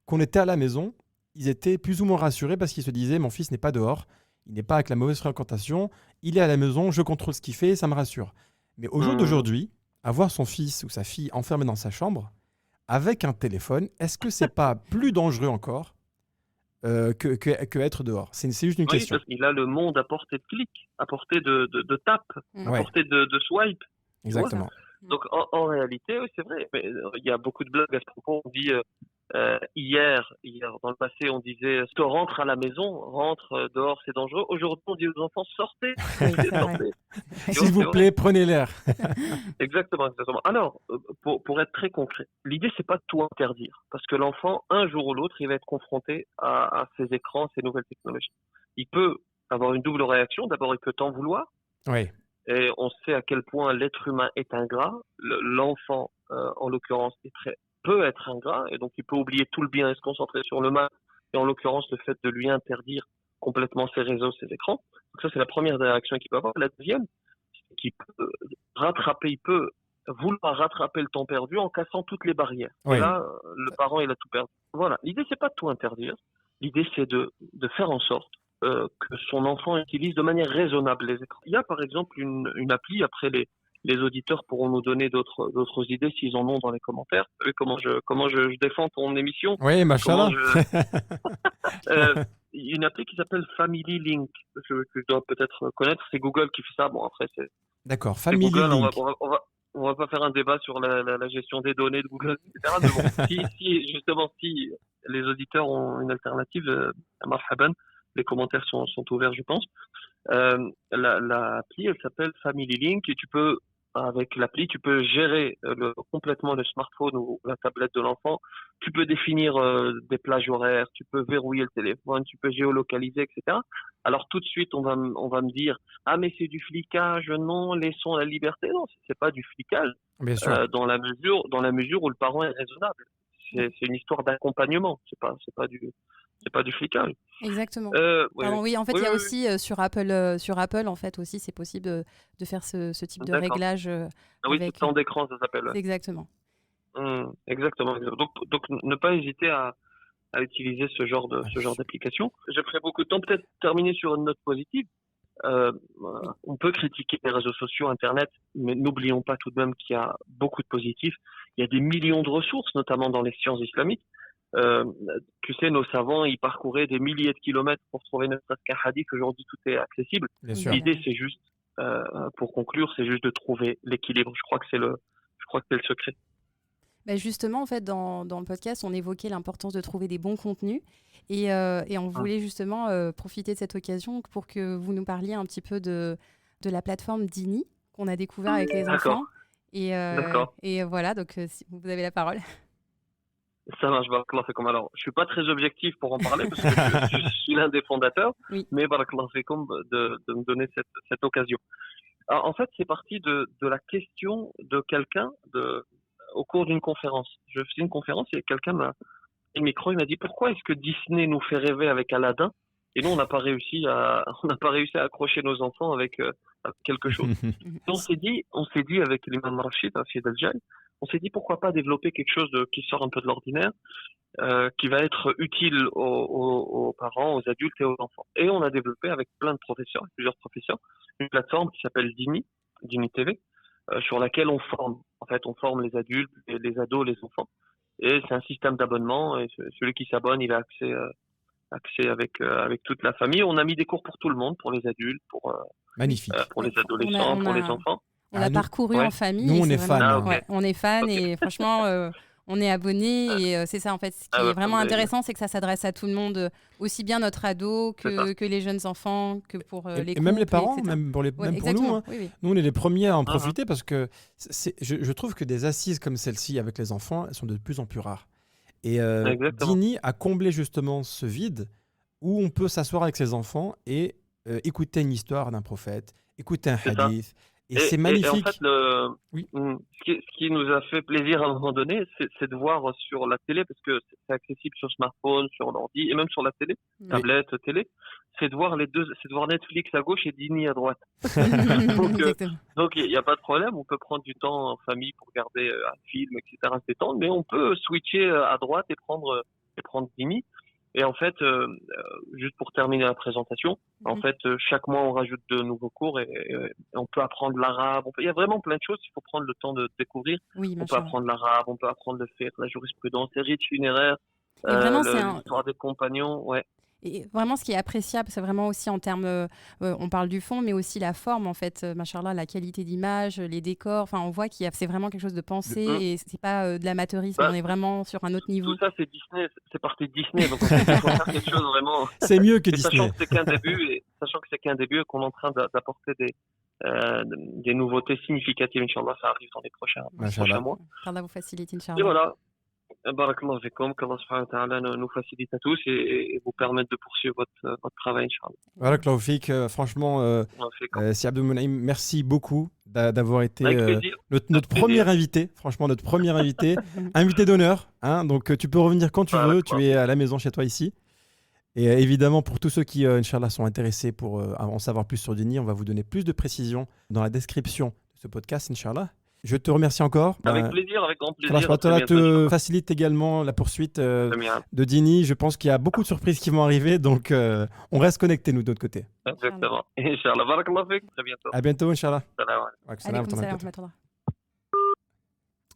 qu'on était à la maison, ils étaient plus ou moins rassurés parce qu'ils se disaient « Mon fils n'est pas dehors, il n'est pas avec la mauvaise fréquentation, il est à la maison, je contrôle ce qu'il fait, ça me rassure. » Mais au jour d'aujourd'hui, avoir son fils ou sa fille enfermé dans sa chambre, avec un téléphone, est-ce que c'est pas plus dangereux encore que être dehors? C'est juste une question. Parce qu'il a le monde à portée de clic, à portée de tape, à portée de swipe. Exactement. Donc en réalité, oui, c'est vrai. Mais il y a beaucoup de blagues à ce propos. On dit hier dans le passé, on disait « rentre à la maison, rentre dehors, c'est dangereux ». Aujourd'hui, on dit aux enfants « sortez, sortez ». S'il vous plaît, prenez l'air. Exactement. Alors, pour être très concret, l'idée, c'est pas de tout interdire. Parce que l'enfant, un jour ou l'autre, il va être confronté à ces écrans, ces nouvelles technologies. Il peut avoir une double réaction. D'abord, il peut t'en vouloir. Oui. Et on sait à quel point l'être humain est ingrat. L'enfant, en l'occurrence, peut être ingrat. Et donc, il peut oublier tout le bien et se concentrer sur le mal. Et en l'occurrence, le fait de lui interdire complètement ses réseaux, ses écrans. Donc ça, c'est la première réaction qu'il peut avoir. La deuxième, c'est qu'il peut il peut vouloir rattraper le temps perdu en cassant toutes les barrières. Oui. Et là, le parent, il a tout perdu. Voilà. L'idée, c'est pas de tout interdire. L'idée, c'est de faire en sorte que son enfant utilise de manière raisonnable les écrans. Il y a par exemple une appli, après les auditeurs pourront nous donner d'autres idées s'ils en ont dans les commentaires. Comment je défends ton émission. Oui, machallah. Une appli qui s'appelle Family Link, que je dois peut-être connaître, c'est Google qui fait ça. Bon, après, D'accord, Family Google, Link. on va pas faire un débat sur la gestion des données de Google, etc. Mais bon, si les auditeurs ont une alternative, marhaban, les commentaires sont ouverts, je pense. L'appli, elle s'appelle Family Link et avec l'appli, tu peux gérer complètement le smartphone ou la tablette de l'enfant. Tu peux définir des plages horaires, tu peux verrouiller le téléphone, tu peux géolocaliser, etc. Alors tout de suite, on va me dire « Ah, mais c'est du flicage, non, laissons la liberté. » Non, c'est pas du flicage. Bien sûr. Dans la mesure où le parent est raisonnable. C'est une histoire d'accompagnement. C'est pas du flicage. Exactement. Oui. Pardon, oui, en fait, il y a aussi sur Apple, en fait, aussi, c'est possible de faire ce type de réglage. Oui, c'est temps d'écran, ça s'appelle. Exactement. Exactement. Donc, ne pas hésiter à utiliser ce genre d'application. Je ferai beaucoup de temps. Peut-être terminer sur une note positive. On peut critiquer les réseaux sociaux, Internet, mais n'oublions pas tout de même qu'il y a beaucoup de positifs. Il y a des millions de ressources, notamment dans les sciences islamiques. Tu sais, nos savants, ils parcouraient des milliers de kilomètres pour trouver ne serait-ce qu'un hadith. Aujourd'hui, tout est accessible. Bien sûr. L'idée, c'est juste, pour conclure, c'est juste de trouver l'équilibre. Je crois que c'est le secret. Bah, justement, en fait, dans le podcast, on évoquait l'importance de trouver des bons contenus et on voulait justement profiter de cette occasion pour que vous nous parliez un petit peu de la plateforme Dini qu'on a découvert avec les D'accord. enfants. D'accord. Et voilà, donc si vous avez la parole. Ça marche, barakallahu fikum. Alors, je suis pas très objectif pour en parler parce que je suis l'un des fondateurs, Oui. mais barakallahu fikum de me donner cette occasion. Alors, en fait, c'est parti de la question de quelqu'un au cours d'une conférence. Je faisais une conférence et quelqu'un m'a pris le micro, il m'a dit pourquoi est-ce que Disney nous fait rêver avec Aladdin et nous on n'a pas réussi à accrocher nos enfants avec quelque chose. Et on s'est dit avec l'imam Rachid, Rachid Al-Jai, on s'est dit pourquoi pas développer quelque chose qui sort un peu de l'ordinaire, qui va être utile aux parents, aux adultes et aux enfants. Et on a développé avec plusieurs professeurs, une plateforme qui s'appelle Dini TV, sur laquelle on forme. En fait, on forme les adultes, les ados, les enfants. Et c'est un système d'abonnement. Et celui qui s'abonne, il a accès avec toute la famille. On a mis des cours pour tout le monde, pour les adultes, Magnifique. pour les adolescents, pour les enfants. On l'a parcouru en famille. Nous, et on est vraiment- fans. Ah, ok. ouais, on est fans et franchement, on est abonnés. Et c'est ça, en fait, ce qui est vraiment intéressant, c'est que ça s'adresse à tout le monde, aussi bien notre ado que les jeunes enfants, que pour les Et même les couples, parents, etc. même pour Ouais, même pour nous. exactement, Hein. oui, oui. Nous, on est les premiers à en profiter parce que je trouve que des assises comme celle-ci avec les enfants, elles sont de plus en plus rares. Et Exactement. Dini a comblé justement ce vide où on peut s'asseoir avec ses enfants et écouter une histoire d'un prophète, écouter un C'est ça. hadith. Et c'est magnifique. Et en fait, Oui. ce qui nous a fait plaisir à un moment donné, c'est de voir sur la télé, parce que c'est accessible sur smartphone, sur l'ordi, et même sur la télé, tablette, télé, c'est de voir Netflix à gauche et Dini à droite. Exactement. Donc il n'y a pas de problème, on peut prendre du temps en famille pour regarder un film, etc., se détendre, mais on peut switcher à droite et prendre Dini. Et en fait, juste pour terminer la présentation, en fait, chaque mois, on rajoute de nouveaux cours et on peut apprendre l'arabe. Il y a vraiment plein de choses, il faut prendre le temps de découvrir. Oui, On peut apprendre l'arabe, on peut apprendre le fiqh, la jurisprudence, les rites funéraires, Et vraiment, l'histoire des compagnons. Ouais. Et vraiment, ce qui est appréciable, c'est vraiment aussi en termes, on parle du fond, mais aussi la forme, en fait, machallah, la qualité d'image, les décors. Enfin, on voit c'est vraiment quelque chose de pensé et c'est pas de l'amateurisme. On est vraiment sur un autre niveau. Tout ça, c'est Disney, c'est parti de Disney, donc on peut faire quelque chose vraiment. C'est mieux que Et Disney. sachant que c'est qu'un début et qu'on est en train d'apporter des nouveautés significatives, Inch'Allah, ça arrive dans les prochains mois. Qu'Allah vous facilite, Inch'Allah. Et voilà. Barakallahu fikum, qu'Allah subhanahu wa ta'ala nous facilite à tous et vous permette de poursuivre votre travail, Inch'Allah. Barakallahu fik, franchement, si Abdou Mounaïm, merci beaucoup d'avoir été notre premier invité, franchement notre premier invité, invité d'honneur, hein, donc tu peux revenir quand tu veux, tu es à la maison chez toi ici. Et évidemment, pour tous ceux qui, Inch'Allah, sont intéressés pour en savoir plus sur Dini, on va vous donner plus de précisions dans la description de ce podcast, Inch'Allah. Je te remercie encore. Avec plaisir, avec grand plaisir. Allah te facilite également la poursuite de Dini. Je pense qu'il y a beaucoup de surprises qui vont arriver, donc on reste connectés, nous, de notre côté. Exactement. Inch'Allah. Barakallahu fik. Très bientôt. À bientôt, Inch'Allah. Salam.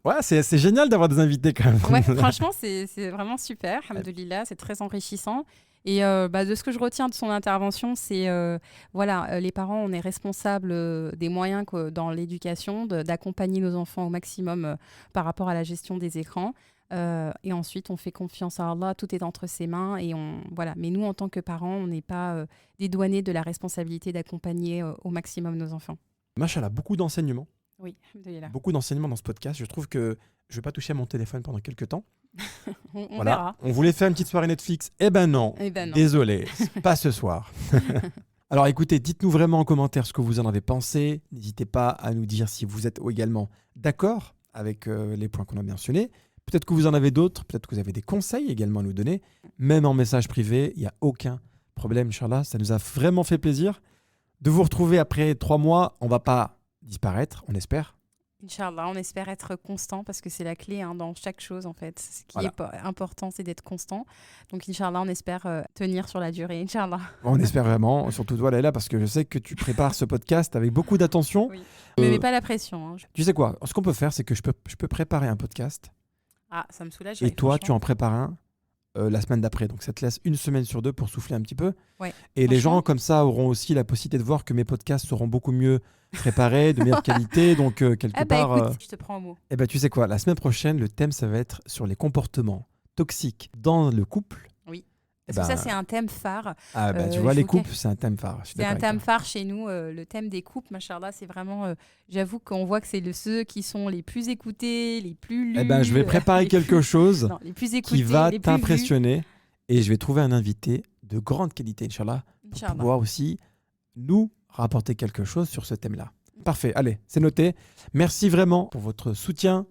Ouais, c'est génial d'avoir des invités quand même. Ouais, franchement, c'est vraiment super. Alhamdoulilah, c'est très enrichissant. Et de ce que je retiens de son intervention, c'est les parents, on est responsables des moyens dans l'éducation, d'accompagner nos enfants au maximum par rapport à la gestion des écrans. Et ensuite, on fait confiance à Allah, tout est entre ses mains. Et Mais nous, en tant que parents, on n'est pas dédouanés de la responsabilité d'accompagner au maximum nos enfants. Machallah, beaucoup d'enseignements. Oui, alhamdoulilah. Beaucoup d'enseignements dans ce podcast. Je trouve que je ne vais pas toucher à mon téléphone pendant quelques temps. on verra. On voulait faire une petite soirée Netflix. Eh ben non. Désolé, pas ce soir. Alors écoutez, dites-nous vraiment en commentaire ce que vous en avez pensé. N'hésitez pas à nous dire si vous êtes également d'accord avec les points qu'on a mentionnés. Peut-être que vous en avez d'autres, peut-être que vous avez des conseils également à nous donner. Même en message privé, il n'y a aucun problème, Inch'Allah. Ça nous a vraiment fait plaisir de vous retrouver après 3 mois. On ne va pas disparaître, on espère. Inch'Allah, on espère être constant parce que c'est la clé dans chaque chose en fait. Ce qui est important, c'est d'être constant. Donc Inch'Allah, on espère tenir sur la durée. Inch'Allah. On espère vraiment, surtout toi Laila, parce que je sais que tu prépares ce podcast avec beaucoup d'attention. Oui. Ne mets pas la pression. Tu sais quoi, ce qu'on peut faire, c'est que je peux préparer un podcast. Ah, ça me soulage. Et toi, tu en prépares un la semaine d'après. Donc ça te laisse une semaine sur 2 pour souffler un petit peu. Ouais. Et les Franchement. gens comme ça auront aussi la possibilité de voir que mes podcasts seront beaucoup mieux préparés, de meilleure qualité. Donc quelque Ah bah part, écoute, je te prends au mot. eh ben, tu sais quoi, la semaine prochaine, le thème, ça va être sur les comportements toxiques dans le couple. Parce Eh que ça, ben, c'est un thème phare. Ah bah, tu il vois, les faut couples, c'est un thème phare. Je suis C'est un d'accord avec thème toi. phare chez nous, le thème des couples, machallah, c'est vraiment, j'avoue qu'on voit que c'est ceux qui sont les plus écoutés, les plus lus. Eh ben, je vais préparer les quelque plus- chose Non, les plus écoutés, qui va les plus vus. t'impressionner et je vais trouver un invité de grande qualité, Inch'Allah, pour Inch'Allah. pouvoir aussi nous rapporter quelque chose sur ce thème-là. Parfait, allez, c'est noté. Merci vraiment pour votre soutien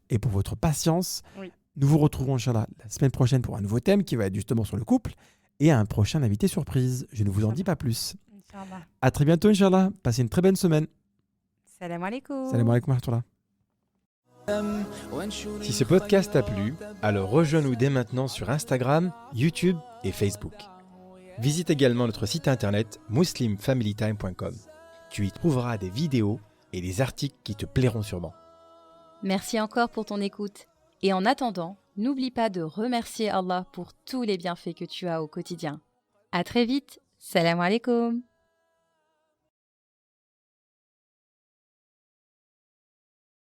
et pour votre patience. Oui. Nous vous retrouverons, Inch'Allah, la semaine prochaine pour un nouveau thème qui va être justement sur le couple et un prochain invité surprise. Je ne vous en dis pas plus. Inch'Allah. À très bientôt, Inch'Allah. Passez une très bonne semaine. Salam alaikum. Salam alaikum wa rahmatullah. Si ce podcast t'a plu, alors rejoins-nous dès maintenant sur Instagram, YouTube et Facebook. Visite également notre site internet muslimfamilytime.com. Tu y trouveras des vidéos et des articles qui te plairont sûrement. Merci encore pour ton écoute. Et en attendant, n'oublie pas de remercier Allah pour tous les bienfaits que tu as au quotidien. À très vite. Salam alaikum.